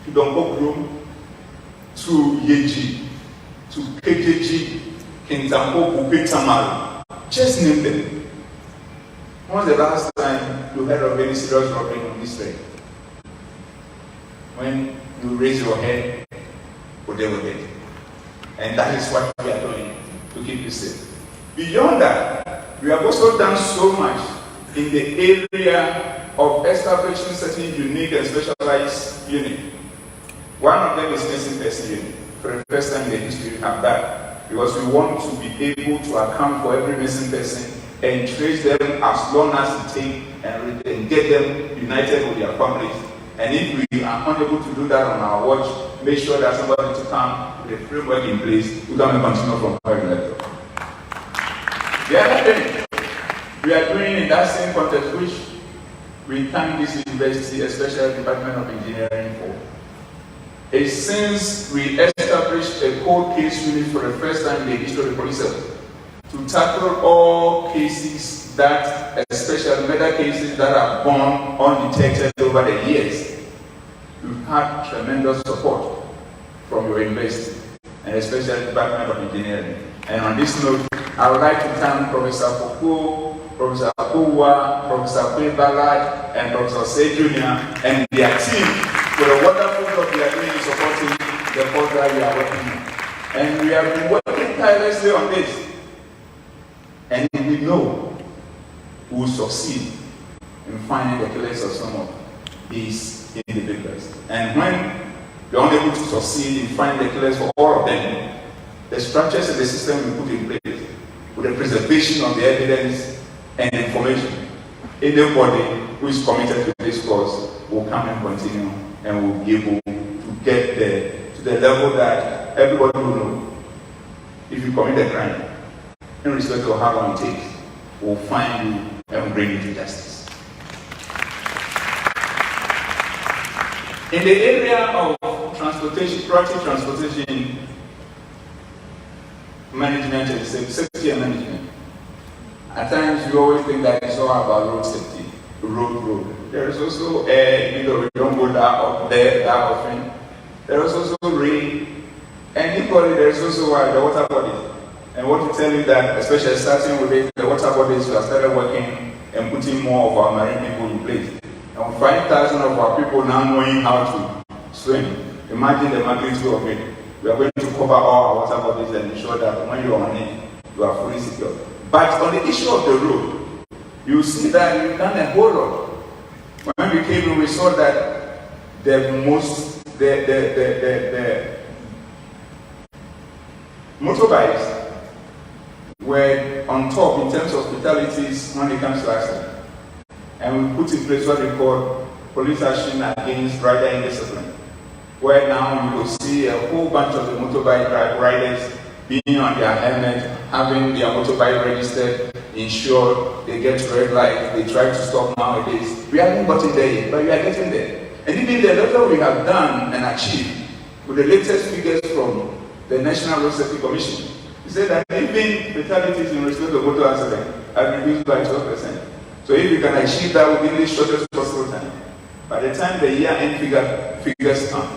to Dombokrum, to Yeji, to KJG, Kintampo, Bupetamari. Just name them. When was the last time you heard of any serious robbery in this way? When you raise your head, they were dead. And that is what we are doing to keep you safe. Beyond that, we have also done so much in the area of establishing certain unique and specialized units. One of them is missing person unit. For the first time in the history, we have that, because we want to be able to account for every missing person and trace them as long as it takes and get them united with their families. And if we are unable to do that on our watch, make sure that somebody to come with a framework in place to come and continue from where we left off. The other thing we are doing in that same context, which we thank this university, especially the Department of Engineering for, is since we established established a cold case unit for the first time in the history of the police service to tackle all cases that, especially murder cases that are gone undetected over the years. We've had tremendous support from your university, and especially the Department of Engineering. And on this note, I would like to thank Professor Foucault, Professor Akuwa, Professor Ballard, and Professor Say Jr. and their team for the wonderful job they are doing in supporting the program we are working on. And we have been working tirelessly on this. And we know we will succeed in finding the killers of some of these individuals. And when we are unable to succeed in finding the killers for all of them, the structures and the system we put in place with the preservation of the evidence and information, anybody who is committed to this cause will come and continue and will be able to get there to the level that everybody will know. If you commit a crime, in respect of how long it takes, we'll find you and bring you to justice. In the area of transportation, proactive transportation management and safety and management, at times we always think that it's all about road safety, road. There is also we don't go up there that often. There is also rain, and equally there is also the water bodies. And what to tell you that, especially starting with the water bodies, we have started working and putting more of our marine people in place. And with 5,000 of our people now knowing how to swim, imagine the magnitude of it. We are going to cover all our water bodies and ensure that when you are on it, you are fully secure. But on the issue of the road, you see that we've done a whole lot. When we came in, we saw that the motorbikes were on top in terms of fatalities when it comes to accident. And we put in place what we call police action against rider indiscipline, where now you will see a whole bunch of the motorbike riders being on their helmet, having their motorbike registered, insured, they get red light, they try to stop nowadays. We haven't gotten there yet, but we are getting there. And even the level we have done and achieved with the latest figures from the National Road Safety Commission, we said that even fatalities in respect of motor accident have reduced by 12%. So if we can achieve that within the shortest possible time, by the time the year-end figures come,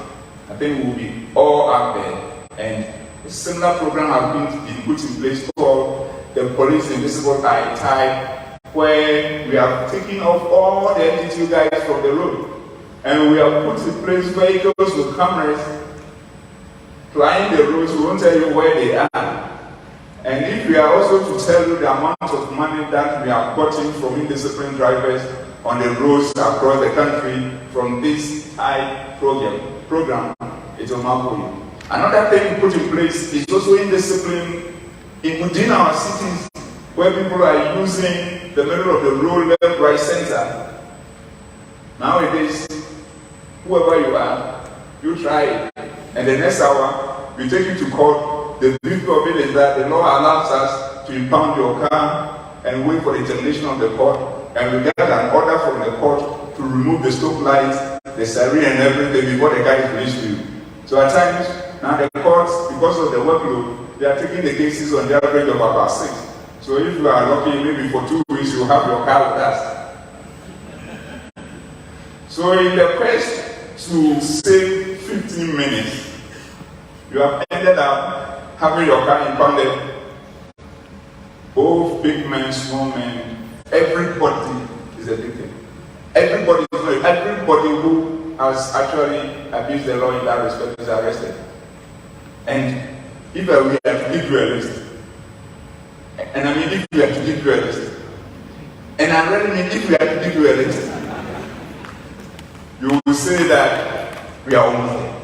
I think we will be all out there. And a similar program has been put in place called the Police Invisible Eye type, where we have taken off all the NTT guys from the road. And we have put in place vehicles with cameras flying the roads. We won't tell you where they are. And if we are also to tell you the amount of money that we have gotten from indisciplined drivers on the roads across the country from this type program, it will marvel you. Another thing we put in place is also indiscipline within our cities, where people are using the middle of the road, left, right, center. Nowadays, whoever you are, you try it. And the next hour, we take you to court. The beauty of it is that the law allows us to impound your car and wait for the determination of the court. And we get an order from the court to remove the stop lights, the siren and everything before the car is released to you. So at times, now the courts, because of the workload, they are taking the cases on the average of about 6. So if you are lucky, maybe for 2 weeks, you have your car with us. So in the quest to save 15 minutes, you have ended up having your car impounded. Both big men, small men, everybody is a victim. Everybody who has actually abused the law in that respect is arrested. And if we have to give you a list, and I mean if we have to give you a list, and I really mean if we have to give you a list, you will say that we are almost there.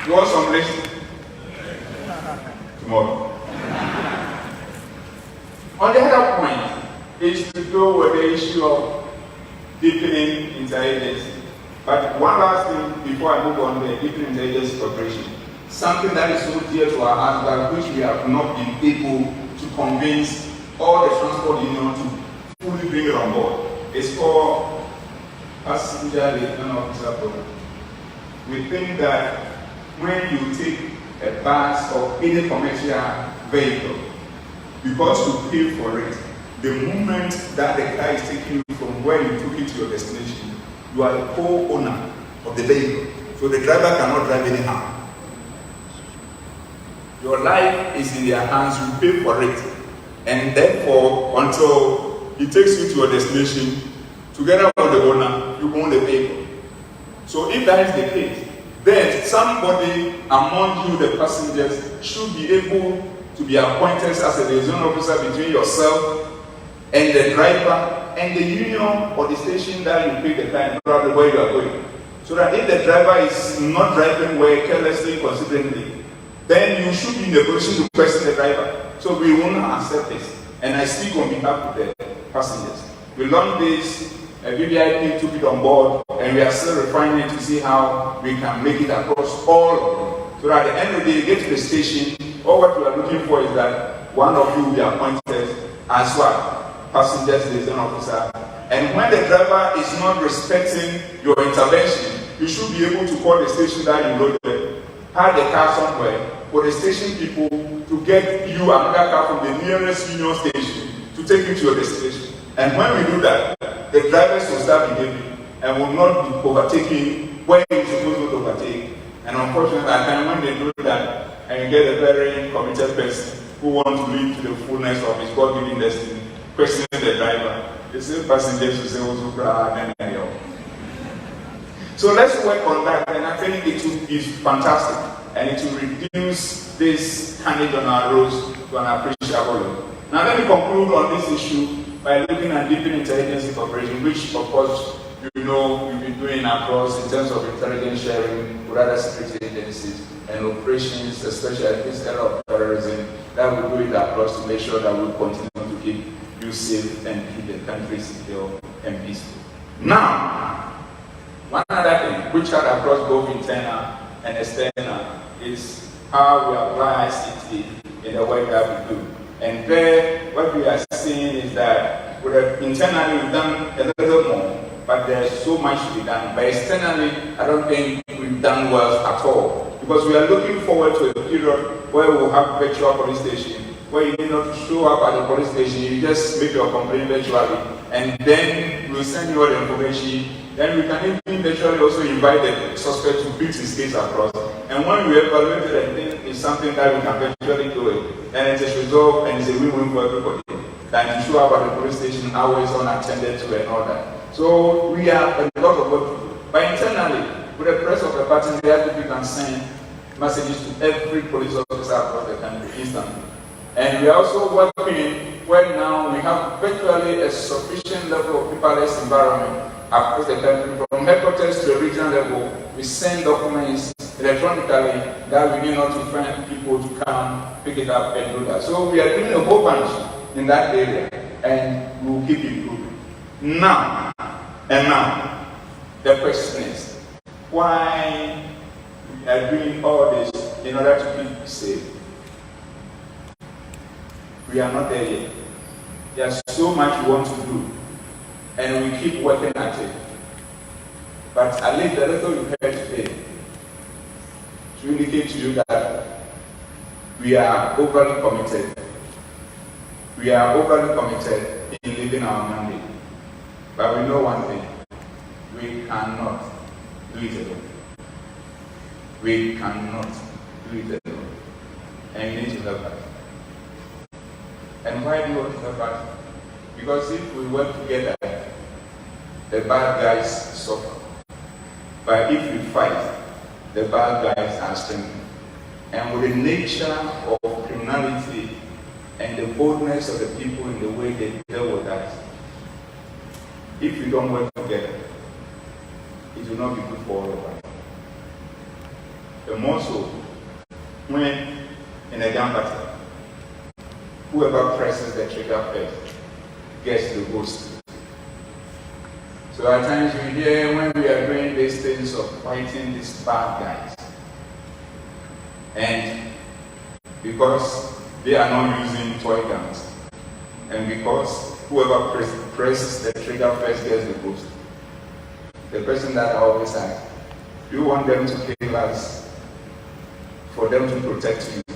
You want some list? Tomorrow. On the other point is to go with the issue of deepening interagency. But one last thing before I move on, the deepening interagency cooperation. Something that is so dear to our hearts, but which we have not been able to convince all the transport unions to fully bring it on board. It's called passenger liaison officer program. We think that when you take a bus or any commercial vehicle, because you pay for it, the moment that the car is taking you from where you took it to your destination, you are the co-owner of the vehicle. So the driver cannot drive anyhow. Your life is in their hands, you pay for it. And therefore, until he takes you to your destination, together with the owner, you own the vehicle. So if that is the case, then somebody among you, the passengers, should be able to be appointed as a liaison officer between yourself and the driver and the union or the station that you pick the time where you are going. So that if the driver is not driving well, carelessly, considerately, then you should be in the position to question the driver. So we will not accept this. And I speak on behalf of the passengers. We learned this, BBIP took it on board, and we are still refining it to see how we can make it across all of them. So that at the end of the day, you get to the station, all what we are looking for is that one of you will be appointed as well. Passengers liaison officer. And when the driver is not respecting your intervention, you should be able to call the station that you loaded, park the car somewhere for the station people to get you another car from the nearest union station to take you to your destination. And when we do that, the drivers will start behaving and will not be overtaking where you're supposed to overtake. And unfortunately, at times when they do that, and you get a very committed person who wants to lead to the fullness of his God-given destiny, questioning the driver. The same passengers will say, also, so let's work on that, and I think it is fantastic, and it will reduce this carnage on our roads to an appreciable level. Now let me conclude on this issue by looking at deepening interagency cooperation, which of course you know we've been doing across in terms of intelligence sharing with other security agencies and operations, especially at this era of terrorism, that we do it across to make sure that we continue to keep you safe and keep the country secure and peaceful. Now, one other thing which cut across both internal and external is how we apply ICT in the work that we do. And there, what we are seeing is that internally we've done a little more, but there's so much to be done. But externally, I don't think we've done well at all. Because we are looking forward to a period where we'll have virtual police station, where you need not to show up at the police station, you just make your complaint virtually, and then we'll send you all the information. Then we can even virtually also invite the suspect to beat his case across. And when we evaluate it and think it's something that we can virtually do it, then it's a resolve and it's a win-win for everybody. Than to show up at the police station hours unattended to and all that. So we have a lot of work to do. But internally, with the press of the button, the IGP can send messages to every police officer across the country instantly. And we are also working where now we have virtually a sufficient level of paperless environment across the country, from headquarters to the regional level. We send documents electronically that we need not to find people to come pick it up and do that. So we are doing a whole bunch in that area, and we will keep improving. Now, the question is, why we are doing all this in order to keep safe? We are not there yet. There's so much we want to do, and we keep working at it. But at least the little you heard today to indicate to you that we are overly committed. We are overly committed in living our mandate. But we know one thing: we cannot do it alone. We cannot do it alone. And we need to help us. And why do we want to help us? Because if we work together, the bad guys suffer. But if we fight, the bad guys are strengthened. And with the nature of criminality and the boldness of the people in the way they deal with us, if we don't work together, it will not be good for all of us. The more so when in a gun battle, whoever presses the trigger first gets the ghost. So at times we hear when we are doing these things of fighting these bad guys, and because they are not using toy guns, and because whoever presses the trigger first gets the ghost, the person that I always ask, do you want them to kill us for them to protect you?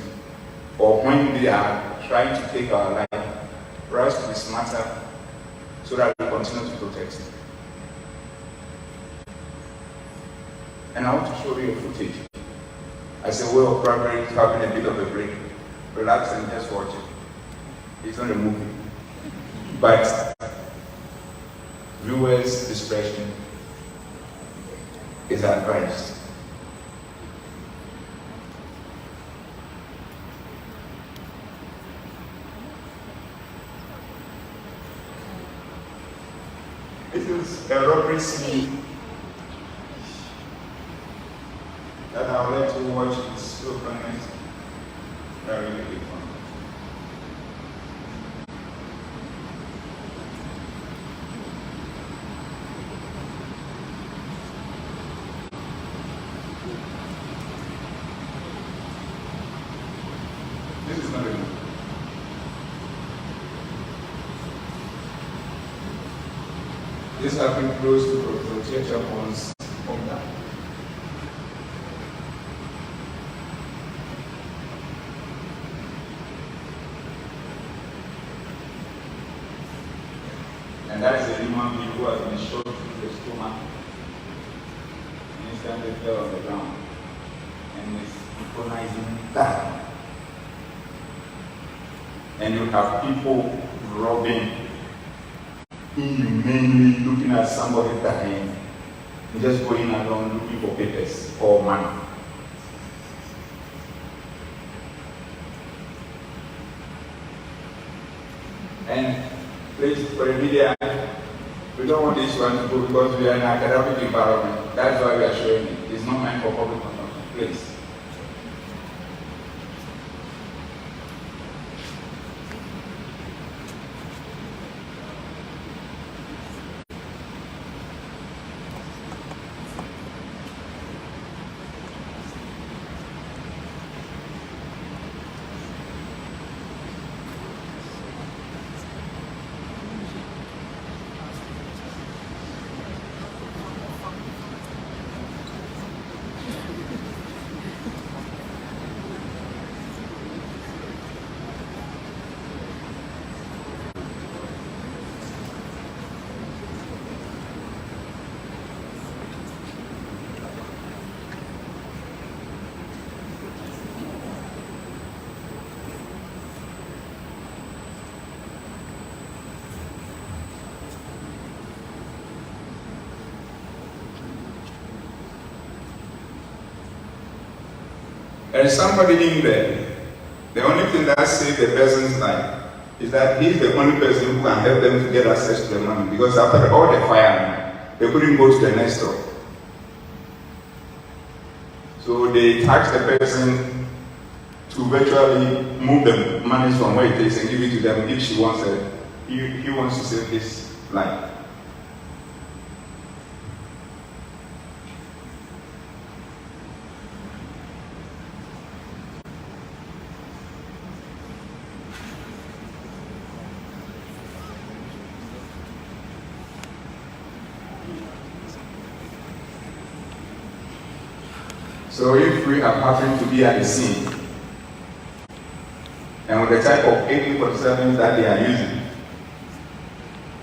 Or when they are trying to take our life, for us to be smarter so that we continue to protect you? And I want to show you a footage as a way of probably having a bit of a break. Relax and just watch it. It's not a movie. But viewers' discretion is advised. This is a robbery scene that I would like to watch. It's so funny. Very really fun. This is not a movie. This happened close to the church upons hometown. And that is a human being who has been shot through the stomach. Instantly fell on the ground and is agonizing down. And you have people robbing, inhumanely looking at somebody dying, and just going along looking for papers or money. And please, for the media, we don't want this one to go because we are in an academic environment. That's why we are showing it. It's not meant for public consumption. Please. There is somebody in there. The only thing that saves the person's life is that he's the only person who can help them to get access to the money. Because after all the fire, they couldn't go to the next door. So they tax the person to virtually move the money from where it is and give it to them if she wants it. He wants to save his life. So if we have happened to be at the scene, and with the type of AK-47s that they are using,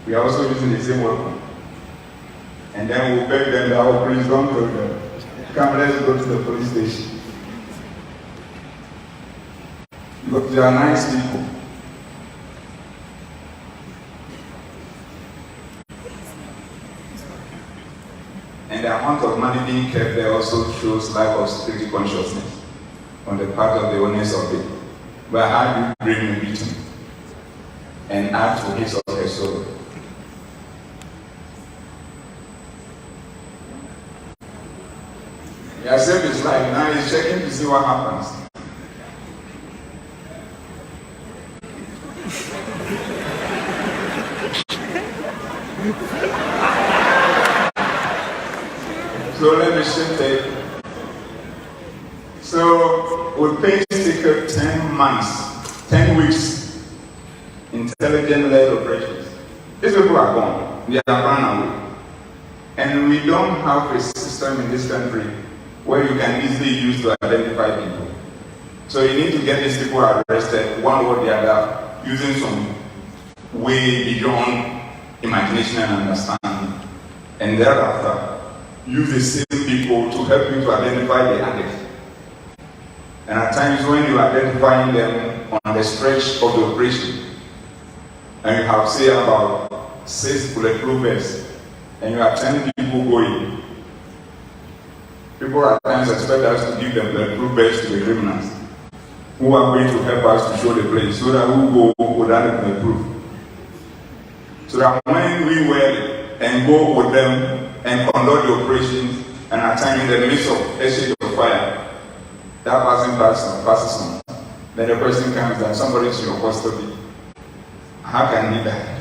we are also using the same weapon. And then we'll beg them that, oh, please don't kill them. Come, let's go to the police station. Because they are nice people. And the amount of money being kept there also shows lack of security consciousness on the part of the owners of it. But how do you bring the victim and add to his or her soul? He has saved his life, now he's checking to see what happens. So let me shift it. So we painstakingly 10 months, 10 weeks, intelligent-led operations. These people are gone. They are run away. And we don't have a system in this country where you can easily use to identify people. So you need to get these people arrested, one or the other, using some way beyond imagination and understanding. And thereafter, use the same people to help you to identify the others. And at times when you are identifying them on the stretch of the operation, and you have, say, about 6 bulletproof vests, and you are 10 people going, people at times expect us to give them bulletproof vests to the criminals who are going to help us to show the place, so that we go without the bulletproof. So that when we wear it and go with them and conduct the operations, and at times in the midst of exchange of fire, that person passes on. Then the person comes and somebody is in your custody. How can he die?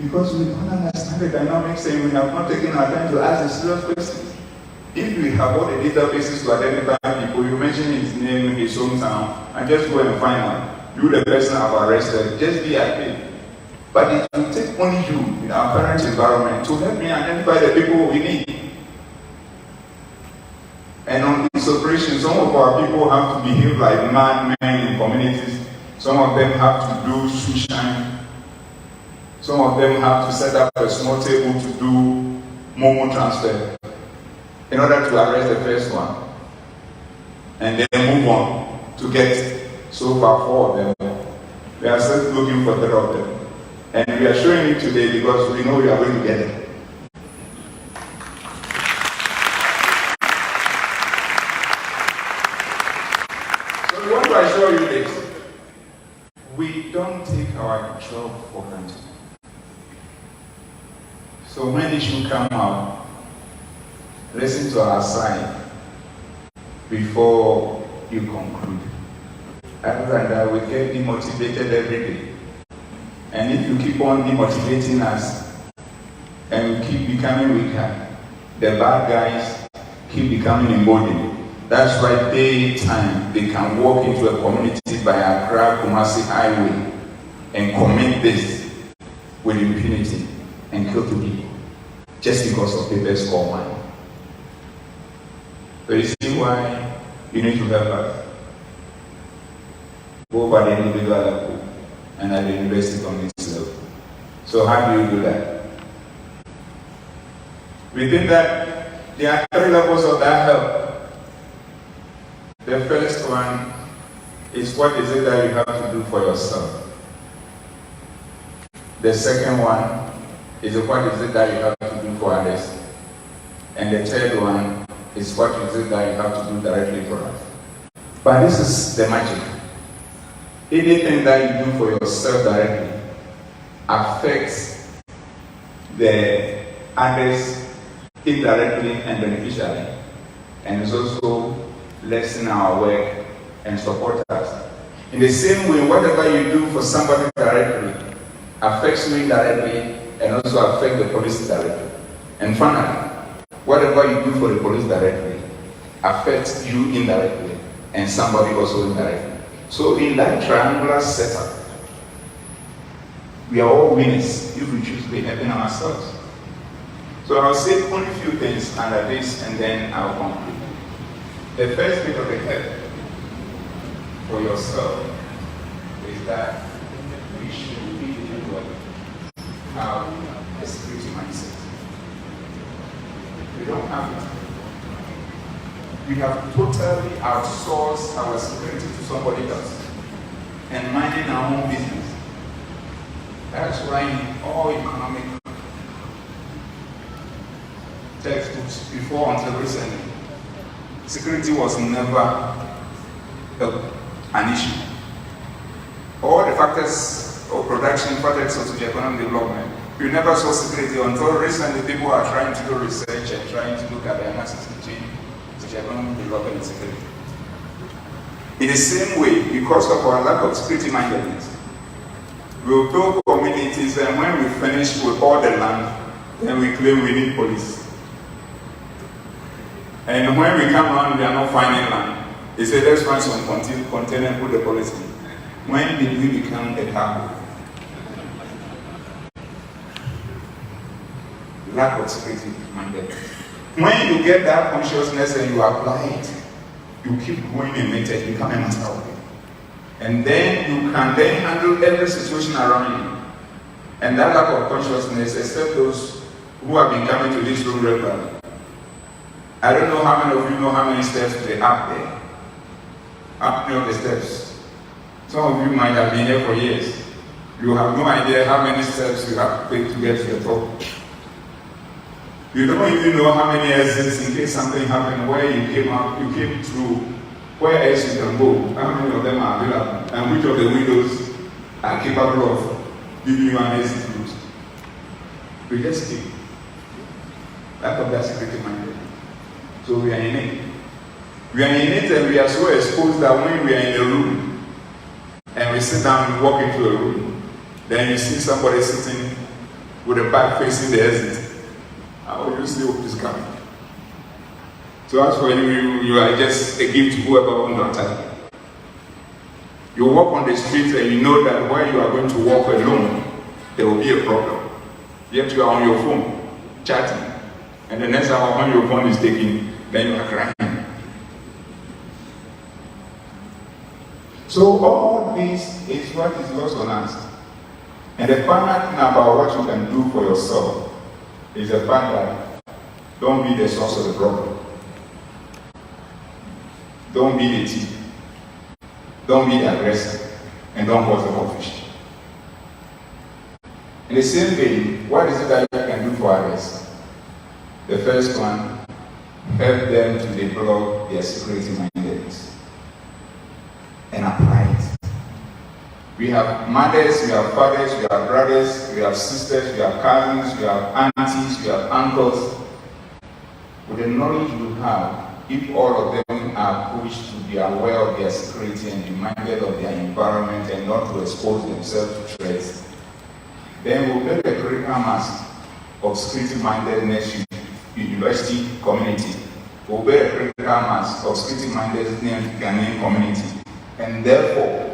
Because we don't understand the dynamics and we have not taken our time to ask the serious questions. If we have all the databases to identify people, you mention his name, his hometown, and just go and find out. You, the person I've arrested, just be happy. But it will take only you in our current environment to help me identify the people we need. And on this operation, some of our people have to behave like madmen in communities. Some of them have to do suicide. Some of them have to set up a small table to do Momo transfer in order to arrest the first one. And then move on to get so far 4 of them. We are still looking for 3 of them. And we are showing it today because we know we are going to get it. So we want to assure you this. We don't take our job for granted. So when issue come out, listen to our side before you conclude. Other than that, we get demotivated every day. And if you keep on demotivating us and we keep becoming weaker, the bad guys keep becoming emboldened. That's why daytime they can walk into a community by Accra Kumasi Highway and commit this with impunity and kill 2 people just because of papers called money. So you see why you need to help us. Go over the individual level and at the university community level. So how do you do that? We think that there are 3 levels of that help. The first one is what is it that you have to do for yourself. The second one is what is it that you have to do for others. And the third one is what is it that you have to do directly for us. But this is the magic. Anything that you do for yourself directly affects the others indirectly and beneficially. And it's also lessen our work and support us. In the same way, whatever you do for somebody directly affects you indirectly and also affects the police directly. And finally, whatever you do for the police directly affects you indirectly and somebody also indirectly. So in that triangular setup, we are all winners if we choose to be helping ourselves. So I'll say only a few things under this and then I'll conclude. The first bit of the help for yourself is that we should individually have a security mindset. We don't have it. We have totally outsourced our security to somebody else and minding our own business. That's why in all economic textbooks before until recently, security was never an issue. All the factors of production, factors of socio-economic development, we never saw security until recently. People are trying to do research and trying to look at the analysis between socio-economic development and security. In the same way, because of our lack of security mindedness, we will build communities, and when we finish with all the land, then we claim we need police. And when we come around, we are not finding land. They say, let's find some container and put the police in. When did we become a cargo? lack of security minded. When you get that consciousness and you apply it, you keep going and make it become a master of it. And then you can then handle every situation around you. And that lack of consciousness, except those who have been coming to this room regularly. I don't know how many of you know how many steps they have there. How many of the steps? Some of you might have been here for years. You have no idea how many steps you have to take to get to the top. You don't even know how many exits in case something happened, where you came out, you came through, where else you can go, how many of them are available, and which of the windows are capable of giving you an exit route. We just keep. Lack of that security minded. So we are in it. We are in it and we are so exposed that when we are in a room and we sit down and walk into a room, then you see somebody sitting with a back facing the exit. How will you see what is coming? So as for you, you are just a gift to whoever owns your time. You walk on the street and you know that when you are going to walk alone, there will be a problem. Yet you are on your phone, chatting. And the next hour when your phone is taken, then you are crying. So all this is what is lost on us. And the final thing about what you can do for yourself is the fact that don't be the source of the problem. Don't be the thief. Don't be the aggressor. And don't cause the confusion. In the same vein, what is it that you can do for others? The first one, help them to develop their security mindedness and apply it. We have mothers, we have fathers, we have brothers, we have sisters, we have cousins, we have aunties, we have uncles. With the knowledge we have, if all of them are pushed to be aware of their security and be minded of their environment and not to expose themselves to threats, then we'll build a critical mass of security mindedness in the university community. We'll build a critical mass of security mindedness in the Ghanaian community. And therefore,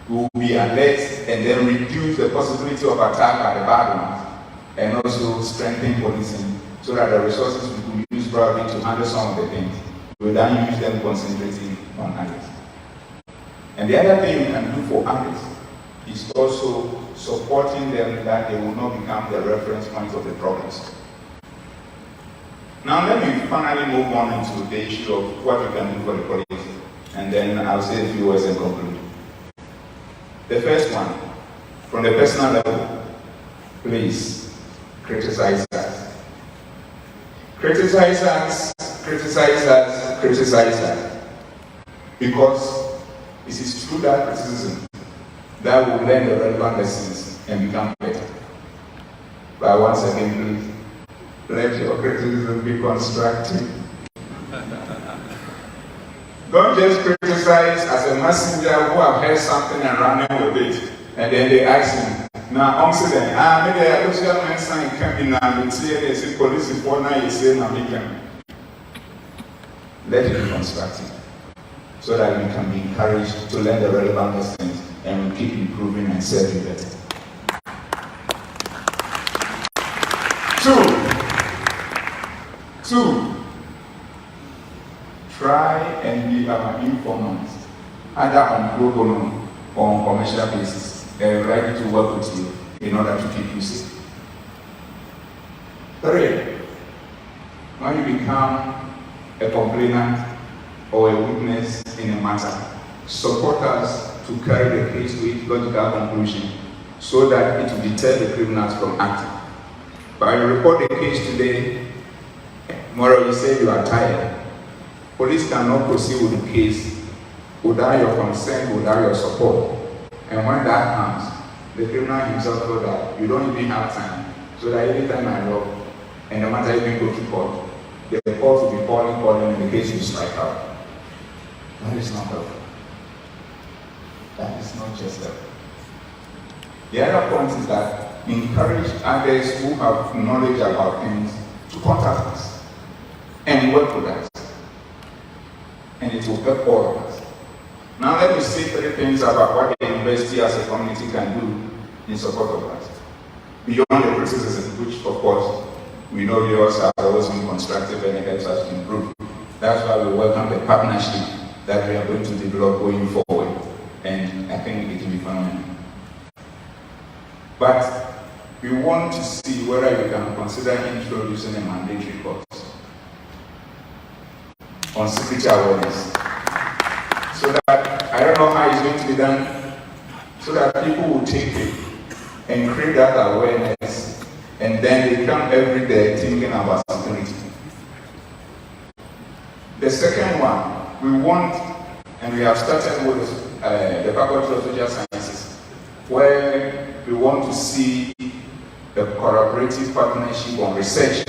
we will be alert and then reduce the possibility of attack by the bad ones and also strengthen policing so that the resources we could use probably to handle some of the things, we will then use them concentrating on others. And the other thing we can do for others is also supporting them that they will not become the reference points of the problems. Now let me finally move on into the issue of what we can do for the police, and then I'll say a few words and conclude. The first one, from the personal level, please criticize us. Criticize us, criticize us, criticize us. Because it is through that criticism that will learn the relevant lessons and become better. But once again, please, let your criticism be constructive. Don't just criticize as a messenger who have heard something and running with it. And then they ask him, now, maybe I don't see a man coming now, but they say police for now, you say, now, let it be constructive so that we can be encouraged to learn the relevant lessons and we keep improving and serving better. Two, try and be our informants, either on pro bono or on commercial basis. They're ready to work with you in order to keep you safe. 3, when you become a complainant or a witness in a matter, support us to carry the case to its logical conclusion so that it will deter the criminals from acting. But you report the case today, tomorrow you say you are tired. Police cannot proceed with the case without your consent, without your support. And when that comes, the criminal himself knows that you don't even have time. So that every time I rob, and no matter if you go to court, the court will be calling, and the case will strike out. That is not helpful. That is not just helpful. The other point is that encourage others who have knowledge about things to contact us and work with us. And it will help all of us. Now let me say 3 things about what the university as a community can do in support of us. beyond the criticism, which of course we know yours have always been constructive and it helps us to improve. That's why we welcome the partnership that we are going to develop going forward, and I think it will be phenomenal. But we want to see whether you can consider introducing a mandatory course on security awareness, so that, I don't know how it's going to be done, so that people will take it and create that awareness, and then they come every day thinking about security. The second one, we want, and we have started with the Faculty of Social Sciences, where we want to see a collaborative partnership on research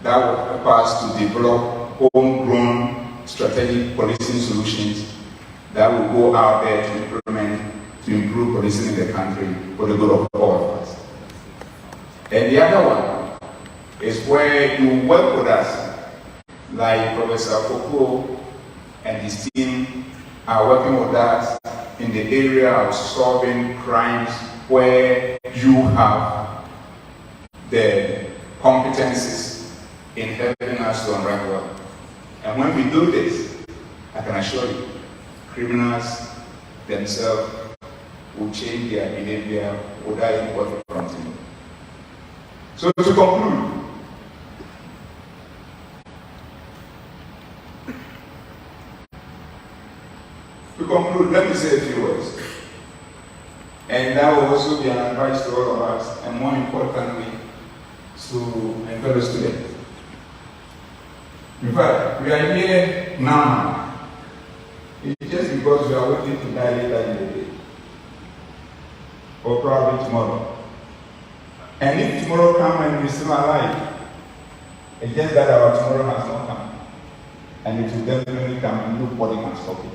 that will help us to develop homegrown strategic policing solutions that will go out there to implement, to improve policing in the country for the good of all of us. And the other one is where you work with us, like Professor Akuffo and his team are working with us in the area of solving crimes where you have the competencies in helping us to unravel. And when we do this, I can assure you, criminals themselves will change their behavior without anybody prompting them. So to conclude, let me say a few words. And that will also be an advice to all of us, and more importantly, to my fellow students. In fact, we are here now. It's just because we are waiting to die later in the day, or probably tomorrow. And if tomorrow comes and we still alive, it's just that our tomorrow has not come. And it will definitely come and nobody can stop it.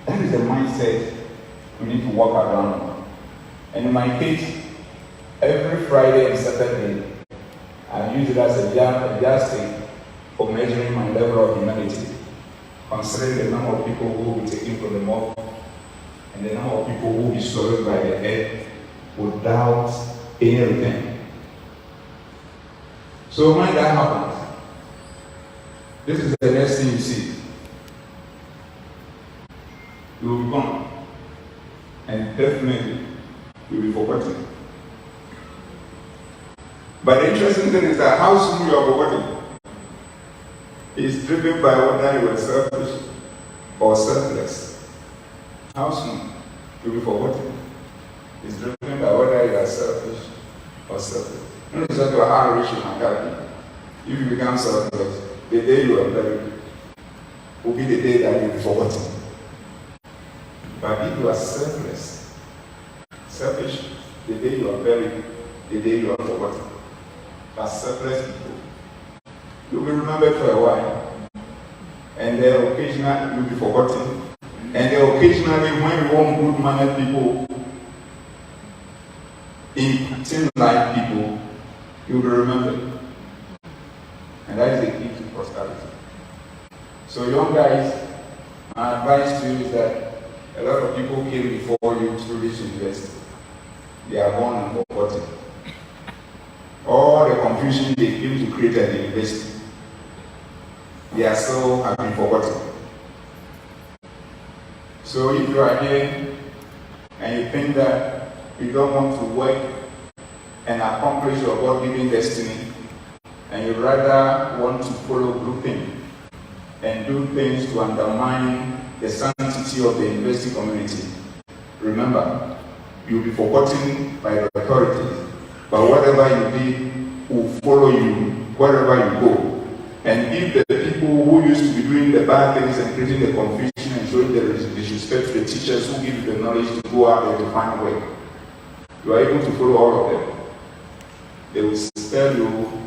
That is the mindset we need to walk around. And in my case, every Friday and Saturday, I use it as a yardstick for measuring my level of humanity, considering the number of people who will be taken from the mob and the number of people who will be swallowed by the earth without anything. So when that happens, this is the next thing you see. You will be gone. And definitely, you will be forgotten. But the interesting thing is that how soon you are forgotten is driven by whether you are selfish or selfless. How soon you will be forgotten is driven by whether you are selfish or selfless. You know, it's like how rich you can get. If you become selfless, the day you are buried will be the day that you will be forgotten. But if you are selfless, selfish, the day you are buried, the day you are forgotten. But selfless people, you will be remembered for a while, and then occasionally you will be forgotten. And then occasionally, when you want good-mannered people, impacting life people, you will be remembered. And that is the key to prosperity. So young guys, my advice to you is that a lot of people came before you through this university. They are born and forgotten. All the confusion they came to create at the university, they are so have been forgotten. So if you are here and you think that you don't want to work and accomplish your God-given destiny, and you rather want to follow grouping and do things to undermine the sanctity of the university community, remember, you'll be forgotten by the authorities, but whatever you did will follow you wherever you go. And if the people who used to be doing the bad things and creating the confusion and showing the disrespect to the teachers who give you the knowledge to go out there to find work, you are able to follow all of them. They will tell you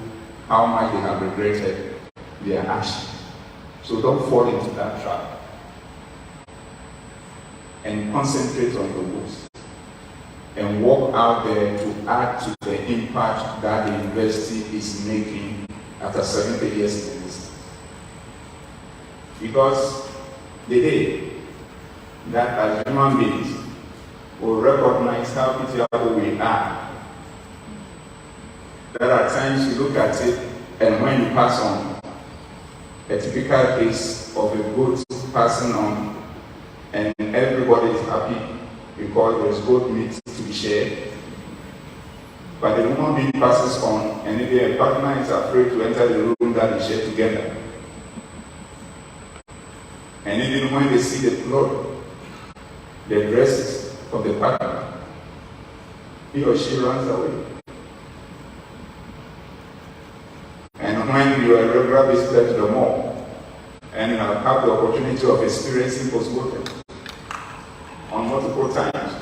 how much they have regretted their actions. So don't fall into that trap. And concentrate on the works. And walk out there to add to the impact that the university is making after 70 years in this. Because the day that as human beings will recognize how pitiable we are there are times you look at it, and when you pass on, a typical case of a goat passing on, and everybody is happy because there's goat meat to be shared. But the human being passes on, and if a partner is afraid to enter the room that they share together, and even when they see the blood, the dresses of the partner, he or she runs away. And when you are a regular visitor to the mall, and you have had the opportunity of experiencing postmortem on multiple times,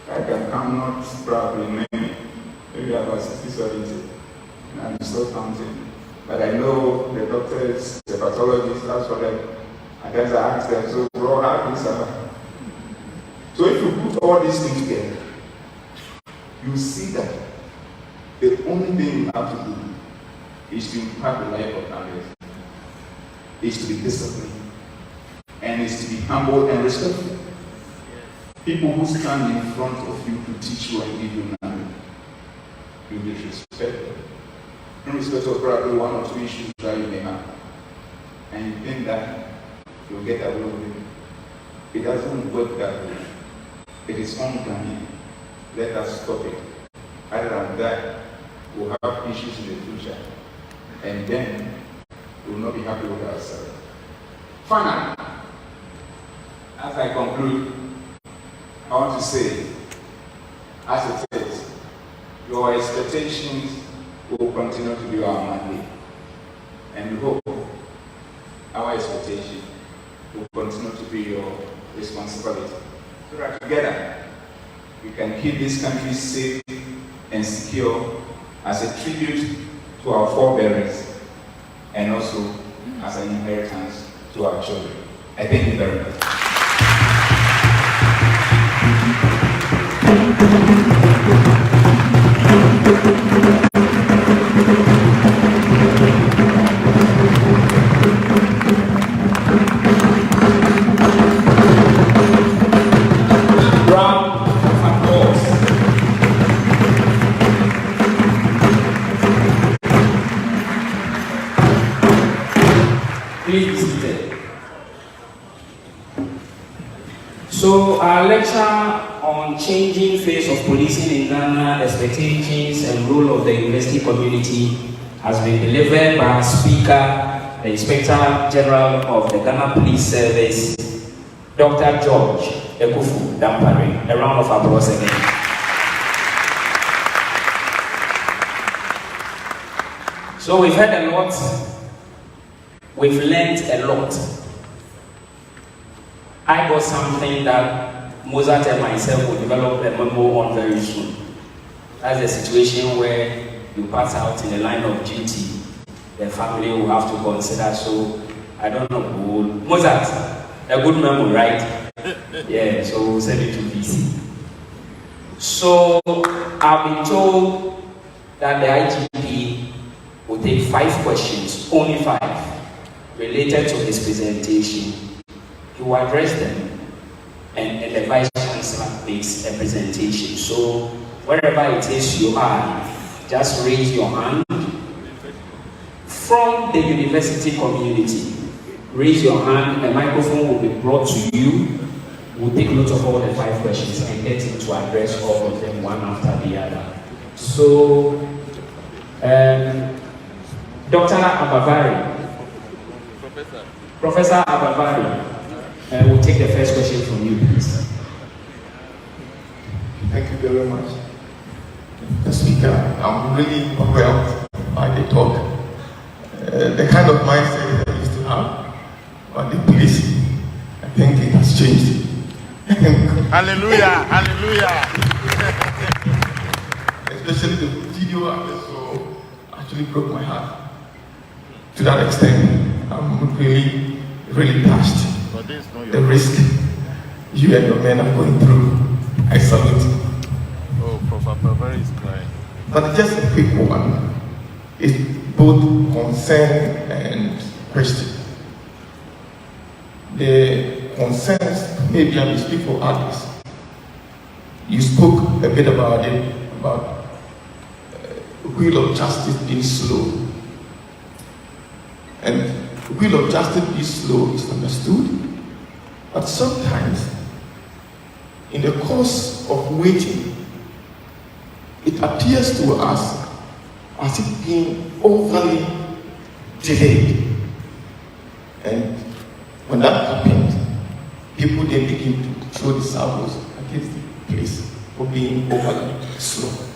I can count not probably many, maybe about 60, 70, and I'm still counting. But I know the doctors, the pathologists, that's for them. And then I ask them, so bro, how is that? So if you put all these things together, you see that the only thing you have to do is to impact the life of others, is to be disciplined, and is to be humble and respectful. People who stand in front of you to teach you and give you knowledge, you disrespect them. In respect of probably one or two issues that you may have, and you think that you'll get away with it. It doesn't work that way. It is uncanny. Let us stop it. Other than that, we'll have issues in the future, and then we'll not be happy with ourselves. Finally, as I conclude, I want to say, as it is, your expectations will continue to be our mandate, and we hope our expectation will continue to be your responsibility. So that together, we can keep this country safe and secure as a tribute to our forebearers and also as an inheritance to our children. I thank you very much. Please be seated. So our lecture on changing face of policing in Ghana, expectations and role of the university community has been delivered by our speaker, the Inspector General of the Ghana Police Service, Dr. Akuffo Dampare. A round of applause again. So we've heard a lot. We've learned a lot. I got something that Mozart and myself will develop a memo on very soon. That's a situation where you pass out in the line of duty. The family will have to consider. So, I don't know. Mozart, a good memo, right? Yeah, so we'll send it to VC. So, I've been told that the IGP will take 5 questions, only 5. Related to his presentation. He will address them, and the Vice Chancellor makes a presentation. So, wherever it is you are, just raise your hand. From the university community, raise your hand, a microphone will be brought to you. We'll take note of all the 5 questions and get him to address all of them one after the other. So, Dr. Ababari, Professor Ababari, we'll take the first question from you, please. Thank you very much, Mr. Speaker. I'm really overwhelmed by the talk. The kind of mindset that I used to have about the police, I think it has changed. Hallelujah! Hallelujah! Especially the video I saw actually broke my heart. To that extent, I'm really touched. The risk you and your men are going through, I salute. Oh, Professor Barry is crying. But just a quick one. It's both concern and question. The concerns, maybe I will speak for others. You spoke a bit about it, about wheel of justice being slow. And the wheel of justice being slow is understood, but sometimes in the course of waiting, it appears to us as if being overly delayed. And when that happens, people then begin to throw the salvos against the place for being overly slow.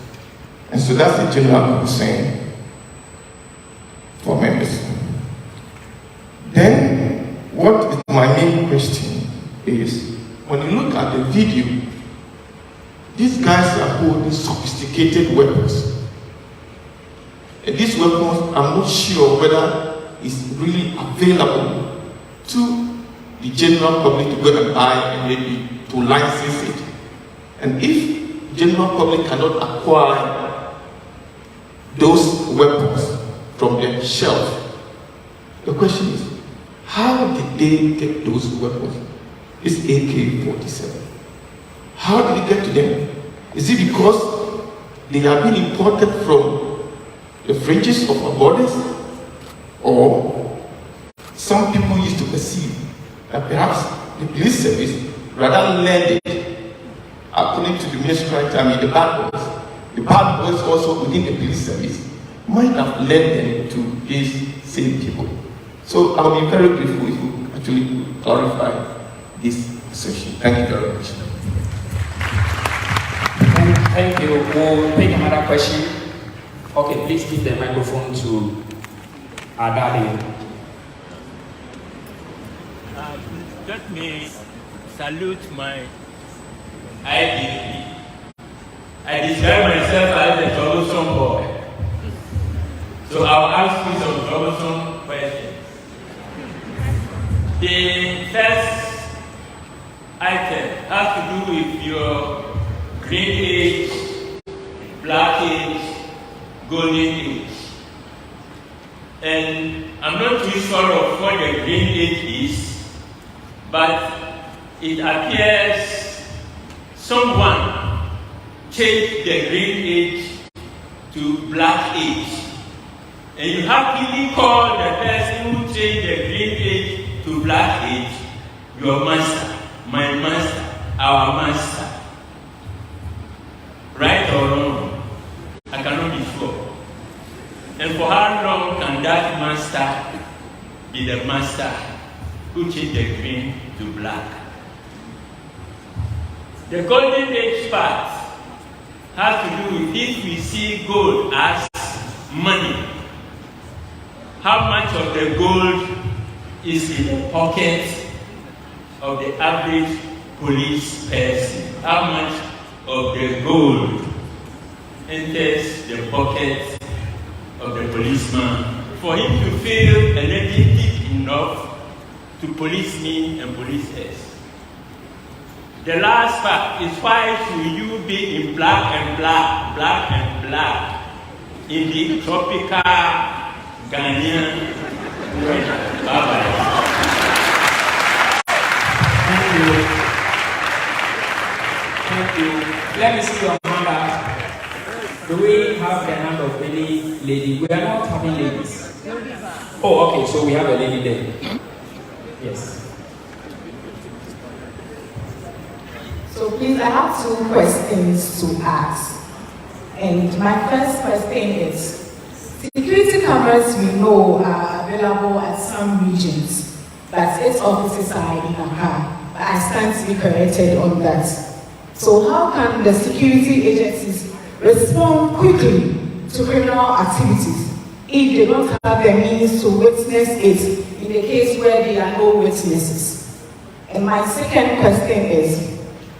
And so that's the general concern for members. Then, what is my main question is, when you look at the video, these guys are holding sophisticated weapons. And these weapons, I'm not sure whether it's really available to the general public to go and buy and maybe to license it. And if the general public cannot acquire those weapons from their shelf, the question is, how did they get those weapons? It's AK-47. How did it get to them? Is it because they have been imported from the fringes of our borders? Or some people used to perceive that perhaps the police service rather lend it, according to the ministry time, the bad boys also within the police service might have led them to these same people. So I'll be very grateful if you actually clarify this session. Thank you very much. Thank you. We'll take another question. Okay, please give the microphone to our daddy. Let me salute my IGP. I describe myself as a troublesome boy. So I'll ask you some troublesome questions. The first item has to do with your green age, black age, golden age. And I'm not too sure of what the green age is, but it appears someone changed the green age to black age. And you happily call the person who changed the green age to black age your master, my master, our master. Right or wrong? I cannot be sure. And for how long can that master be the master who changed the green to black? The golden age part has to do with if we see gold as money. How much of the gold is in the pocket of the average police person? How much of the gold enters the pocket of the policeman for him to feel energetic enough to police me and police us? The last part is, why should you be in black and black, black and black in the tropical Ghanaian weather? Bye-bye. Thank you. Thank you. Let me see your hand up. Do we have the hand of any lady? We are not having ladies. Oh, okay, so we have a lady there. Yes. So please, I have two questions to ask. And my first question is, security cameras we know are available at some regions, but its offices are in Accra. But I stand to be corrected on that. So how can the security agencies respond quickly to criminal activities if they don't have the means to witness it in the case where there are no witnesses? And my second question is,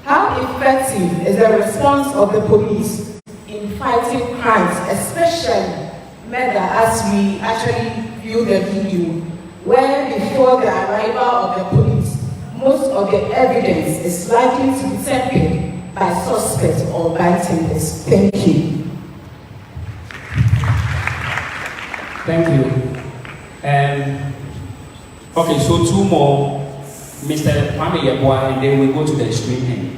how effective is the response of the police in fighting crimes, especially murder, as we actually view the video, where before the arrival of the police, most of the evidence is likely to be tampered by suspects or bystanders? Thank you. Thank you. Okay, so two more. Mr. Kwame Yeboah, and then we go to the extreme end.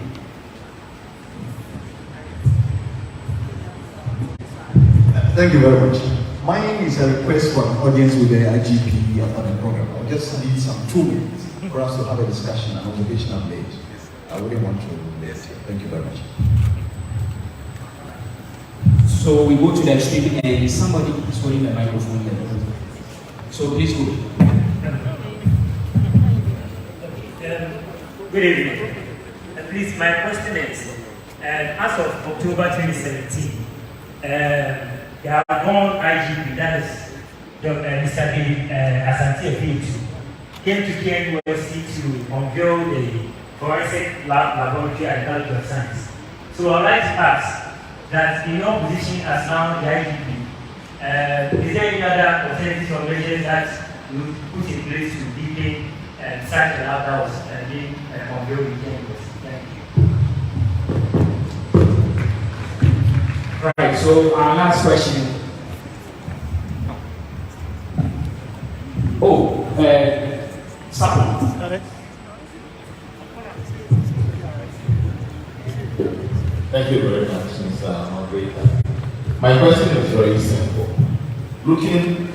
Thank you very much. Mine is a request for an audience with the IGP after the program. I'll just need some 2 minutes for us to have a discussion and motivational update. I wouldn't want to miss it. Thank you very much. So we go to the extreme and somebody is holding the microphone there. So please go. Good evening. Please, my question is, as of October 2017, the Gabon IGP, that is Mr. David Asante, came to KNUST to unveil the forensic laboratory at the College of Science. So I'd like to ask that in your position as now the IGP, is there any other alternatives or measures that you put in place to deepen such a lab that was being unveiled in KNUST? Thank you. Right, so our last question. Supplement. Thank you very much, Mr. Moderator. My question is very simple. Looking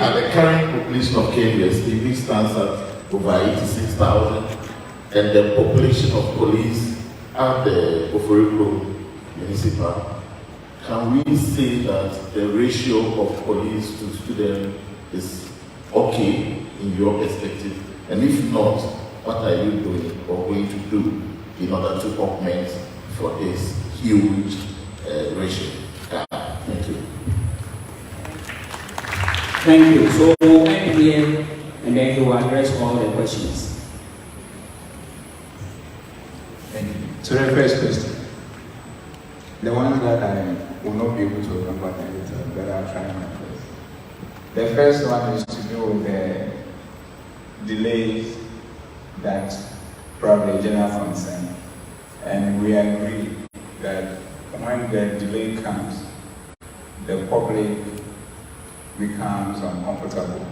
at the current population of KNUST, which stands at over 86,000, and the population of police at the Oforiko Municipal, can we say that the ratio of police to students is okay in your perspective? And if not, what are you doing or going to do in order to augment for this huge ratio? Thank you. Thank you. So we'll end here and then you will address all the questions. Thank you. So the first question, the ones that I will not be able to remember later, but I'll try my best. The first one is to do with the delays that probably general concern, and we agree that when the delay comes, the public becomes uncomfortable.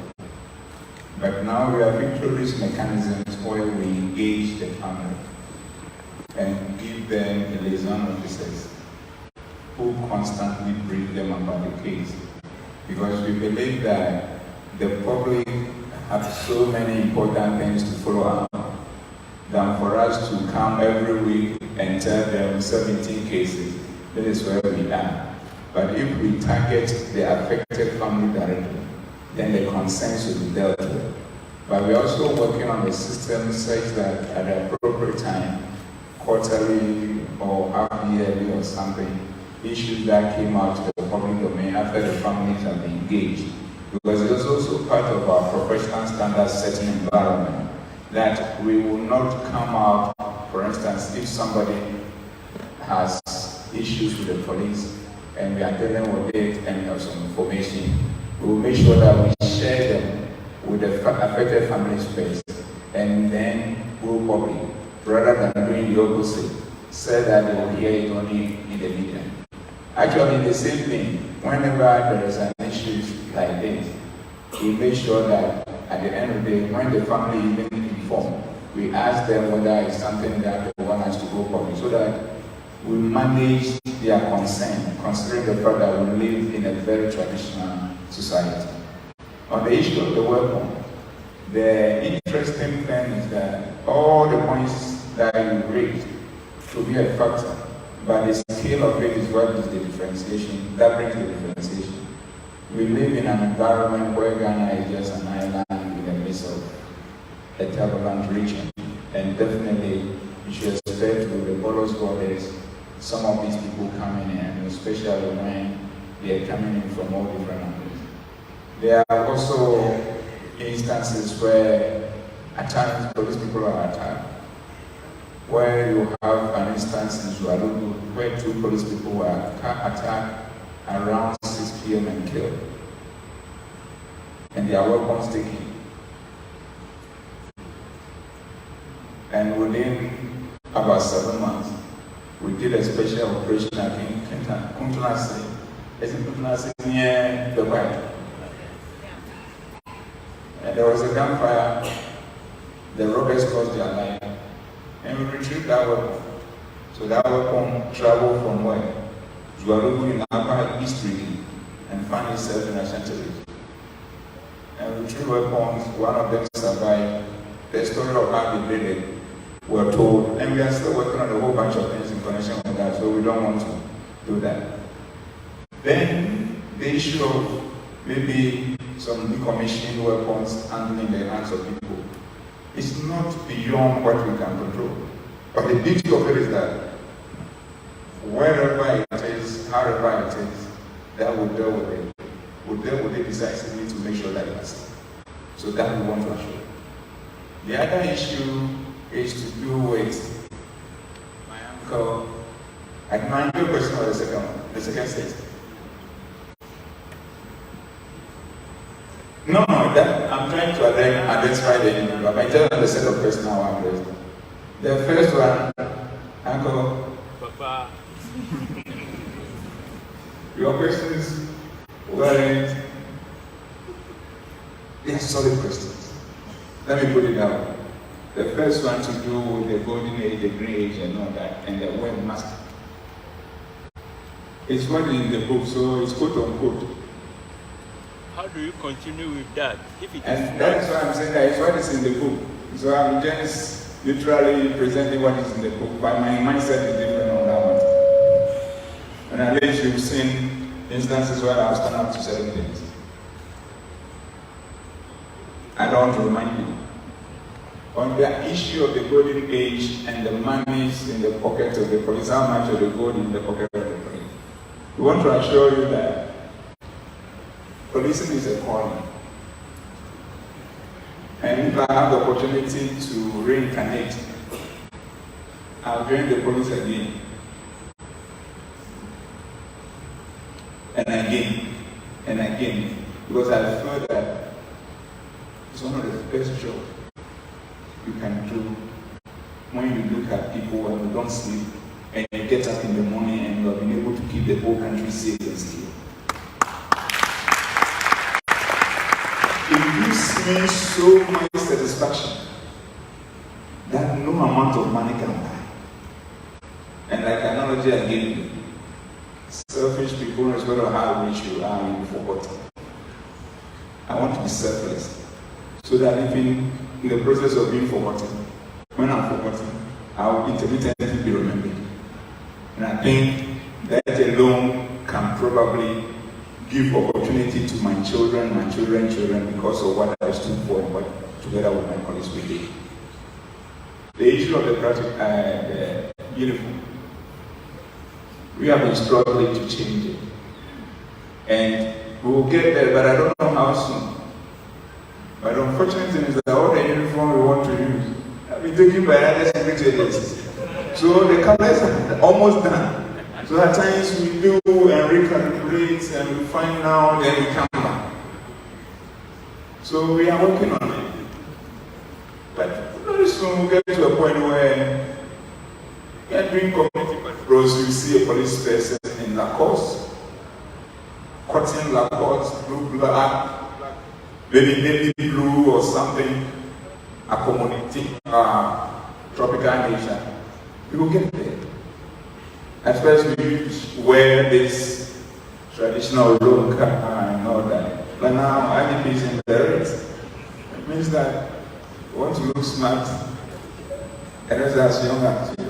But now we have introduced mechanisms where we engage the family and give them liaison officers who constantly brief them about the case. Because we believe that the public have so many important things to follow up than for us to come every week and tell them 17 cases. That is where we are. But if we target the affected family directly, then the concerns will be dealt with. But we're also working on the system such that at the appropriate time, quarterly or half-yearly or something, issues that came out to the public domain after the families have been engaged. Because it is also part of our professional standards setting environment that we will not come out, for instance, if somebody has issues with the police and we are dealing with it and have some information, we will make sure that we share them with the affected families first and then go public, rather than doing the opposite, say that they will hear it only in the media. Actually, the same thing, whenever there is an issue like this, we make sure that at the end of the day, when the family is being informed, we ask them whether it's something that they want us to go public, so that we manage their concern, considering the fact that we live in a very traditional society. On the issue of the weapon, the interesting thing is that all the points that you raised to be a factor, but the scale of it is what is the differentiation, that brings the differentiation. We live in an environment where Ghana is just an island in the midst of a turbulent region, and definitely you should expect with the borders, some of these people coming in, and especially when they are coming in from all different angles. There are also instances where at times police people are attacked, where you have an instance in Zualugu where 2 police people were attacked around 6 p.m. and killed, and their weapons taken. And within about 7 months, we did a special operation in Kuntunasi, near the White. And there was a gunfire, the robbers lost their life, and we retrieved that weapon. So that weapon traveled from where? Juarugu in Upper East region and found himself in Ashanti region. And retrieved weapons, one of them survived. The story of how they did it were told, and we are still working on a whole bunch of things in connection with that, so we don't want to do that. Then the issue of maybe some decommissioned weapons handling in the hands of people is not beyond what we can control. But the beauty of it is that wherever it is, however it is, that will deal with it. We'll deal with it decisively to make sure that it is. So that we want to assure. The other issue is to do with my uncle. I can answer your question for the second stage. No, that I'm trying to identify the individual. I tell them the set of questions now I'm raising. The first one, Uncle. Papa. Your questions weren't. They are solid questions. Let me put it down. The first one to do with the golden age, the green age, and all that, and the web master. It's what is in the book, so it's quote unquote. How do you continue with that? If it And that's why I'm saying that it's what is in the book. So I'm just literally presenting what is in the book, but my mindset is different on that one. And at least you've seen instances where I was turned up to 7 days. I don't want to remind you. On the issue of the golden age and the monies in the pocket of the police, how much of the gold in the pocket of the police? We want to assure you that policing is a calling. And if I have the opportunity to reincarnate, I'll join the police again. And again. And again. Because I feel that it's one of the best jobs you can do when you look at people and you don't sleep and you get up in the morning and you have been able to keep the whole country safe and secure. It gives me so much satisfaction that no amount of money can buy. And like the analogy I gave you, selfish people, no matter how rich you are, you forgot. I want to be selfless. So that even in the process of being forgotten, when I'm forgotten, I will intermittently be remembered. And I think that alone can probably give opportunity to my children, because of what I stood for and what together with my colleagues we did. The issue of the uniform, we have been struggling to change it. And we will get there, but I don't know how soon. But the unfortunate thing is that all the uniform we want to use have been taken by other security agencies. So the colors are almost done. So at times we do and recalculate and we find out, then we come back. So we are working on it. But very soon we'll get to a point where we are doing community patrols. You see a police person in Lacoste, cotton Lacoste, blue black, maybe navy blue or something, accommodating tropical nature. We will get there. At first we wear this traditional look and all that. But now IGP is in the race. It means that we want to look smart and as young as you.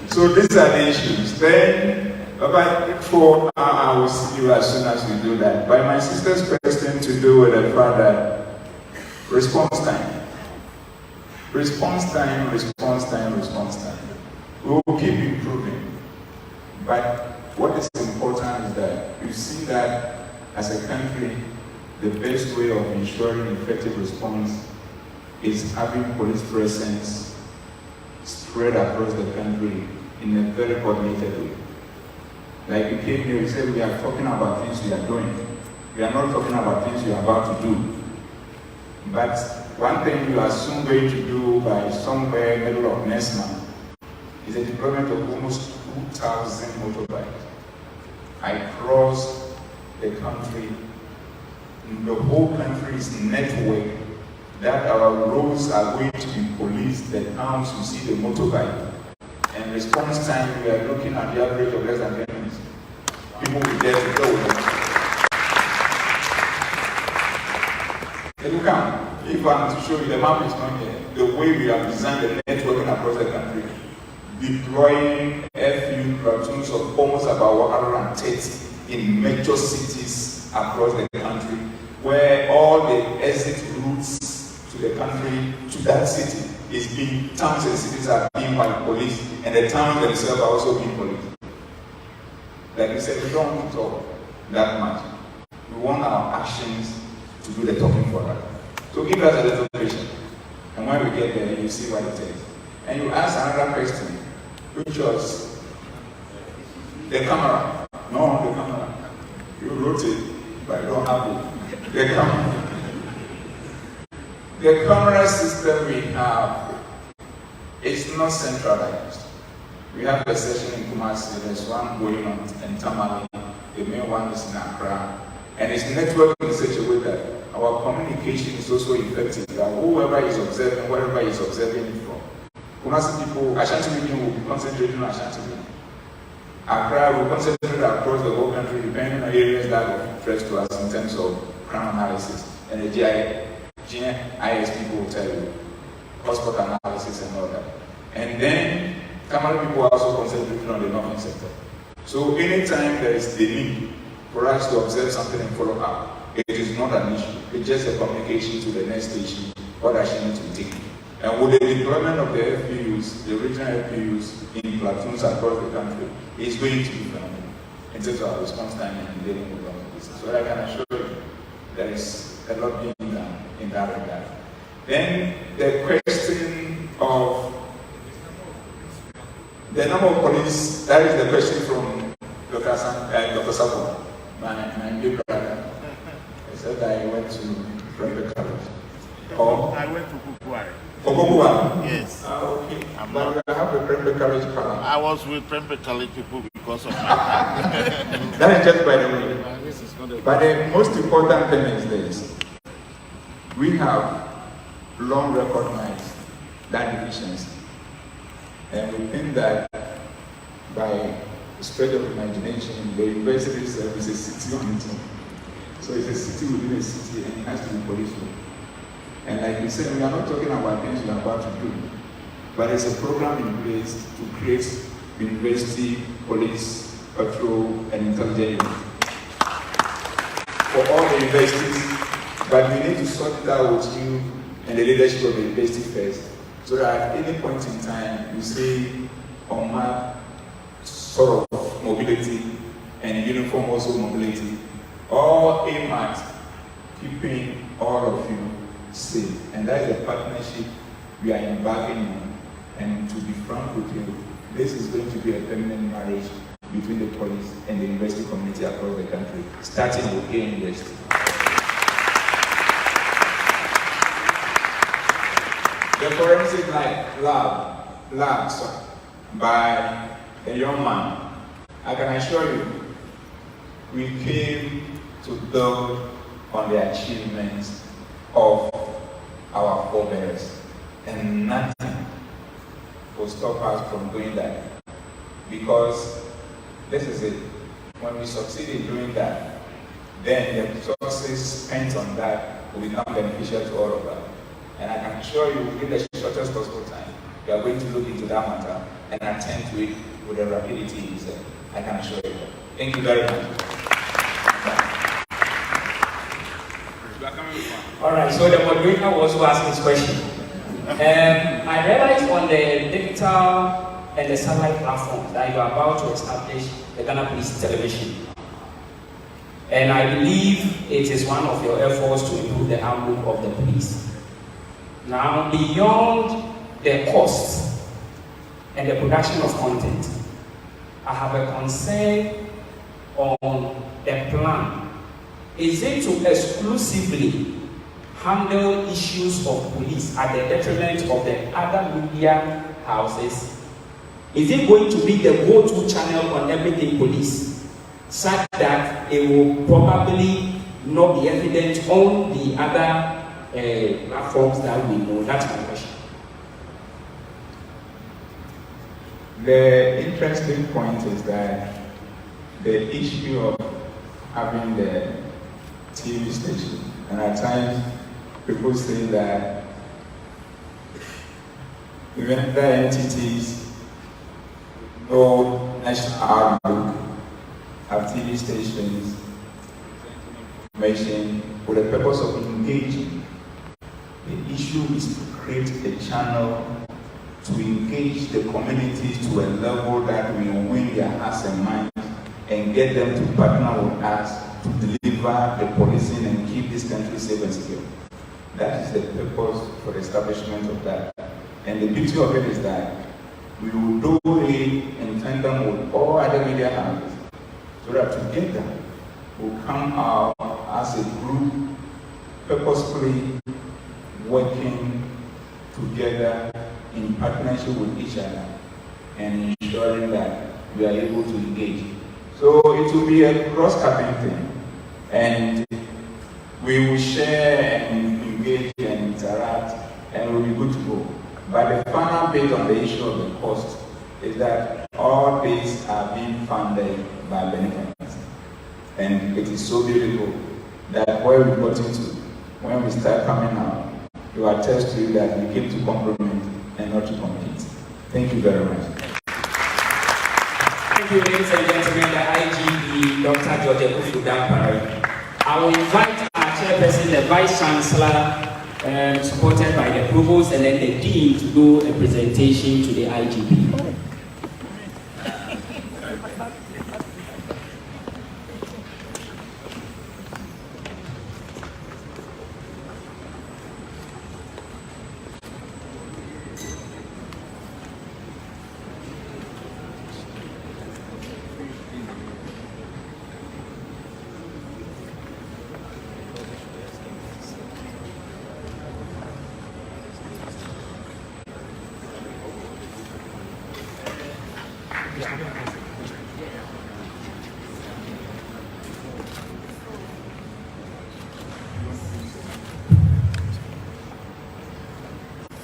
So these are the issues. Then before I will see you as soon as we do that. But my sister's question to do with the fact that response time. Response time. We will keep improving. But what is important is that you see that as a country, the best way of ensuring effective response is having police presence spread across the country in a very coordinated way. Like you came here, we said we are talking about things we are doing. We are not talking about things we are about to do. But one thing you are soon going to do by somewhere middle of next month is the deployment of almost 2,000 motorbikes across the country. The whole country is networked that our roads are going to be policed. The towns you see the motorbike. And response time, we are looking at the average of less than 10 minutes. people will get to go with them. And you can, if I am to show you, the map is not here, the way we have designed the networking across the country, deploying FU platoons of almost about 130 in major cities across the country, where all the exit routes to the country, to that city, is being, towns and cities are being by police, and the towns themselves are also being policed. Like we said, we don't want to talk that much. We want our actions to do the talking for us. So give us a little patience. And when we get there, you see what it is. And you ask another question, which was the camera. No, the camera. You wrote it, but I don't have it. The camera. The camera system we have is not centralized. We have a session in Kumasi, there's one going on in Tamale, the main one is in Accra, and it's networked in such a way that our communication is also effective, that whoever is observing, wherever is observing it from. Kumasi people, Ashanti people will be concentrating on Ashanti people. Accra will concentrate across the whole country depending on areas that are of interest to us in terms of crime analysis. And the GIS people will tell you, hotspot analysis and all that. And then Tamale people are also concentrating on the northern sector. So anytime there is the need for us to observe something and follow up, it is not an issue. It's just a communication to the next station, what action needs to be taken. And with the deployment of the FPUs, the regional FPUs in platoons across the country, is going to be phenomenal in terms of our response time and dealing with all of this. So I can assure you, there is a lot being done in that regard. Then the question of the number of police, that is the question from Dr. Sabo, my big brother. I said I went to private college. Oh, I went to Kukuari. For Kukuari? Yes. Okay. But I have a private college partner. I was with private college people because of my time. That is just by the way. But the most important thing is this. We have long recognized that deficiency. And we think that by the spread of imagination, the university itself is a city on its own. So it's a city within a city and it has to be policeful. And like we said, we are not talking about things we are about to do, but there's a program in place to create university, police, patrol, and intelligence for all the universities. But we need to sort it out with you and the leadership of the university first, so that at any point in time, you see on map sort of mobility and uniform also mobility, all aim at keeping all of you safe. And that is a partnership we are embarking on. And to be frank with you, this is going to be a permanent marriage between the police and the university community across the country, starting with KNUST. The forensic labs by a young man, I can assure you, we came to build on the achievements of our forebears, and nothing will stop us from doing that. Because this is it. When we succeed in doing that, then the resources spent on that will become beneficial to all of us. And I can assure you, within the shortest possible time, we are going to look into that matter and attend to it with the rapidity you said. I can assure you that. Thank you very much. All right, so the moderator will also ask his question. I realized on the digital and the satellite platforms that you are about to establish the Ghana Police Television. And I believe it is one of your efforts to improve the outlook of the police. Now, beyond the cost and the production of content, I have a concern on the plan. Is it to exclusively handle issues of police at the detriment of the other media houses? Is it going to be the go-to channel on everything police, such that it will probably not be evident on the other platforms that we know? That's my question. The interesting point is that the issue of having the TV station. And at times, people say that even other entities no national outlook have TV stations information for the purpose of engaging. The issue is to create a channel to engage the community to a level that we win their hearts and minds and get them to partner with us to deliver the policing and keep this country safe and secure. That is the purpose for the establishment of that. And the beauty of it is that we will do it in tandem with all other media houses so that together we'll come out as a group purposefully working together in partnership with each other and ensuring that we are able to engage. So it will be a cross-cutting thing, and we will share and engage and interact, and we'll be good to go. But the final bit on the issue of the cost is that all these are being funded by benefits. And it is so beautiful that where we got into, when we start coming out, to attest to you that we came to complement and not to compete. Thank you very much. Thank you, ladies and gentlemen, the IGP Dr Akuffo Dampare. I will invite our chairperson, the Vice Chancellor, supported by the Provost and then the Dean, to do a presentation to the IGP.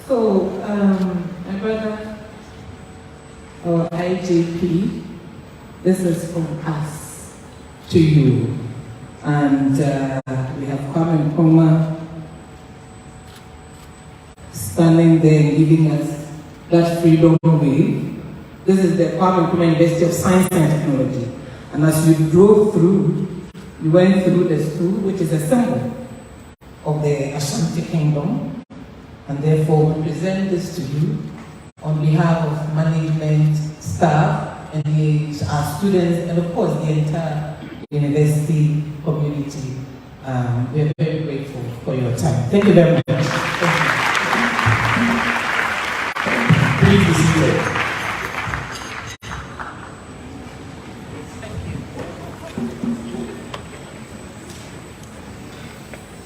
So, my brother, our IGP, this is from us to you. And we have Kwame Nkrumah standing there and giving us that freedom wave. This is the Kwame Nkrumah University of Science and Technology. And as you drove through, you went through the school, which is a symbol of the Ashanti Kingdom. And therefore, we present this to you on behalf of management, staff, and our students, and of course, the entire university community. We are very grateful for your time. Thank you very much. Please be seated.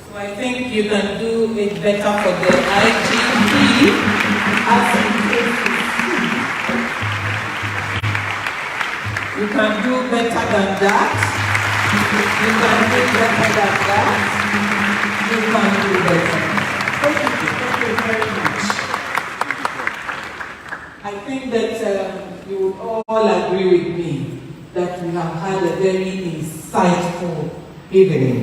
So I think you can do it better for the IGP as you can do better than that. You can do better than that. You can do better. Thank you very much. I think that you would all agree with me that we have had a very insightful evening.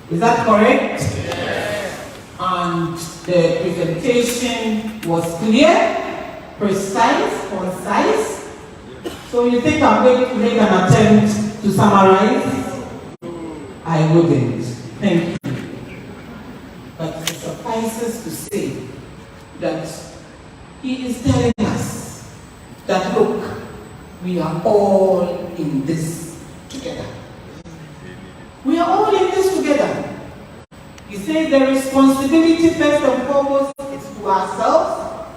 Is that correct? Yes. And the presentation was clear, precise, concise. So you think I'm going to make an attempt to summarize? I wouldn't. Thank you. But it suffices to say that he is telling us that, look, we are all in this together. We are all in this together. He says the responsibility first and foremost is to ourselves,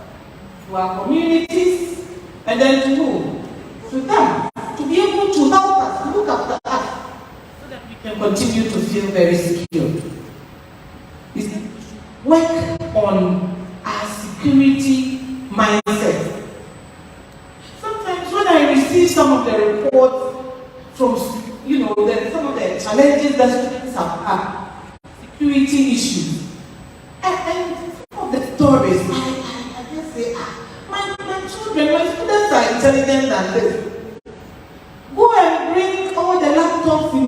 to our communities, and then to who? To them. To be able to help us, look after us, so that we can continue to feel very secure. Work on our security mindset. Sometimes when I receive some of the reports from, some of the challenges that students have had, security issues, and some of the stories, I just say, my children, my students are intelligent than this. Go and bring all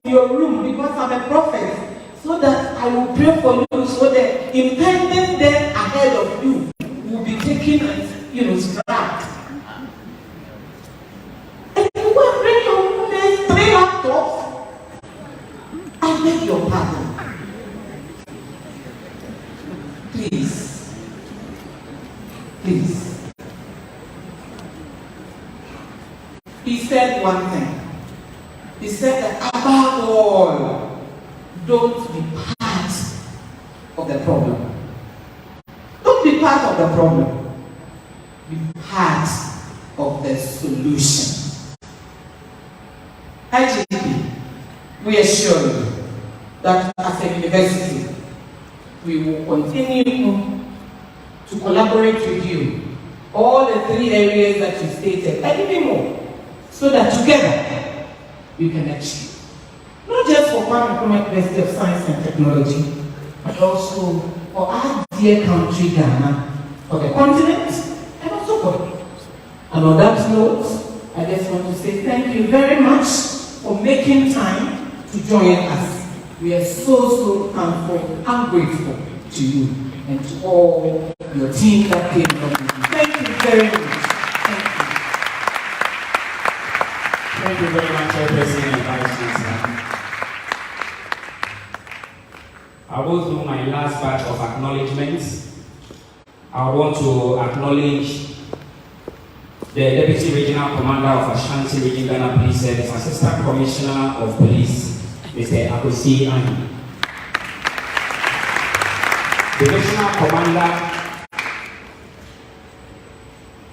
your room because I'm a prophet, so that I will pray for you, so that impending death ahead of you will be taken and, scrapped. And you go and bring your woman's 3 laptops. I beg your pardon. Please. He said one thing. He said that above all, don't be part of the problem. Don't be part of the problem. Be part of the solution. IGP, we assure you that as a university, we will continue to collaborate with you, all the 3 areas that you stated, and even more, so that together we can achieve. Not just for Kwame Nkrumah University of Science and Technology, but also for our dear country Ghana, for the continent, and also for the. And on that note, I just want to say thank you very much for making time to join us. We are so thankful and grateful to you and to all your team that came from you. Thank you very much. Thank you very much, President and Vice Chancellor. I will do my last batch of acknowledgements. I want to acknowledge the Deputy Regional Commander of Ashanti Region Ghana Police Service, Assistant Commissioner of Police, Mr. Akuffo Dampare. Divisional Commander,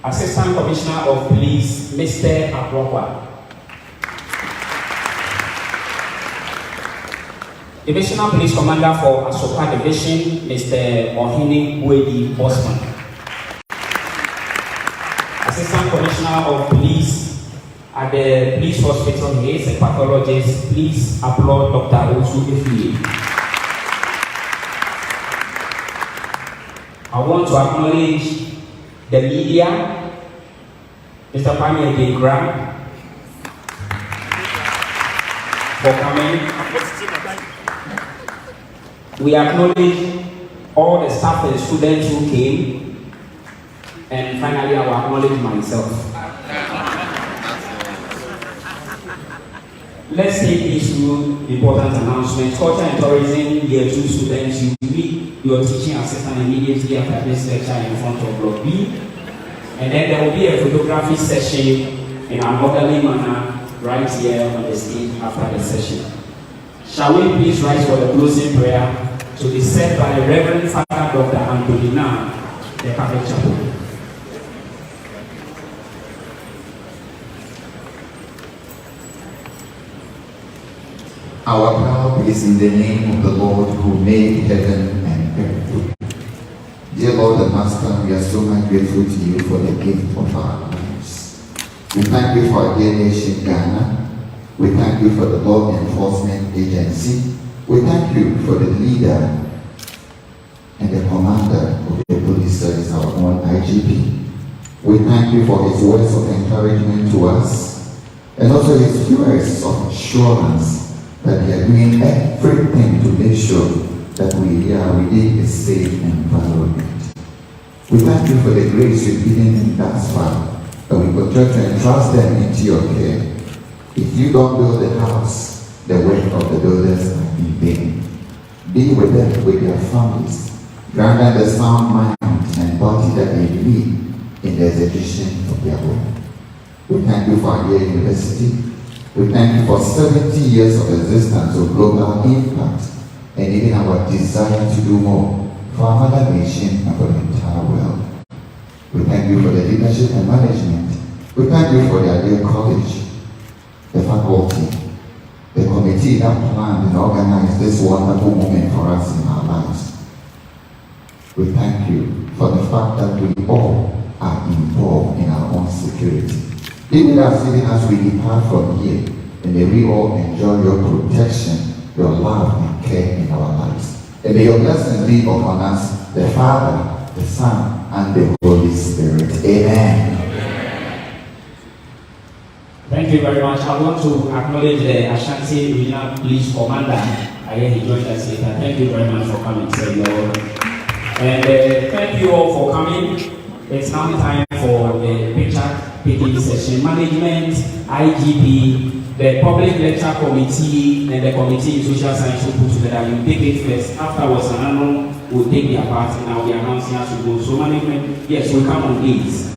Assistant Commissioner of Police, Mr. Abrokwa. Divisional Police Commander for Asoka Division, Mr. Ohini Wedi Bosman. Assistant Commissioner of Police at the Police Hospital here, a pathologist. Please applaud Dr. Akuffo. I want to acknowledge the media, Mr. Pamela Degram, for coming. We acknowledge all the staff and students who came, and finally I will acknowledge myself. Let's take these 2 important announcements. Culture and Tourism Year 2 students, you meet your teaching assistant immediately after this lecture in front of Block B. And then there will be a photography session in an orderly manner right here on the stage after the session. Shall we please rise for the closing prayer to be said by Reverend Father Dr. Antonina, the Catholic Chapel. Our prayer is in the name of the Lord who made heaven and earth. Dear Lord and Master, we are so much grateful to you for the gift of our lives. We thank you for our dear nation, Ghana. We thank you for the law enforcement agency. We thank you for the leader and the commander of the police service, our own IGP. We thank you for his words of encouragement to us and also his words of assurance that we are doing everything to make sure that we are within a safe environment. We thank you for the grace you've given him thus far, and we continue to entrust them into your care. If you don't build the house, the work of the builders are in vain. Be with them, with their families. Grant them the sound mind and body that they need in the execution of their work. We thank you for our dear university. We thank you for 70 years of existence of global impact and even our desire to do more for our mother nation and for the entire world. We thank you for the leadership and management. We thank you for the ideal college, the faculty, the committee that planned and organized this wonderful moment for us in our lives. We thank you for the fact that we all are involved in our own security. Be with us even as we depart from here, and may we all enjoy your protection, your love and care in our lives. And may your blessings be upon us, the Father, the Son, and the Holy Spirit. Amen. Thank you. you very much. I want to acknowledge the Ashanti Regional Police Commander. I hear he joined us later. Thank you very much for coming, sir. And thank you all for coming. It's now time for the picture-taking session. Management, IGP, the Public Lecture Committee, and the Committee in Social Science will put together. You take it first. Afterwards, another will take their part, and I'll be announcing as we go. So management, yes, we'll come on these.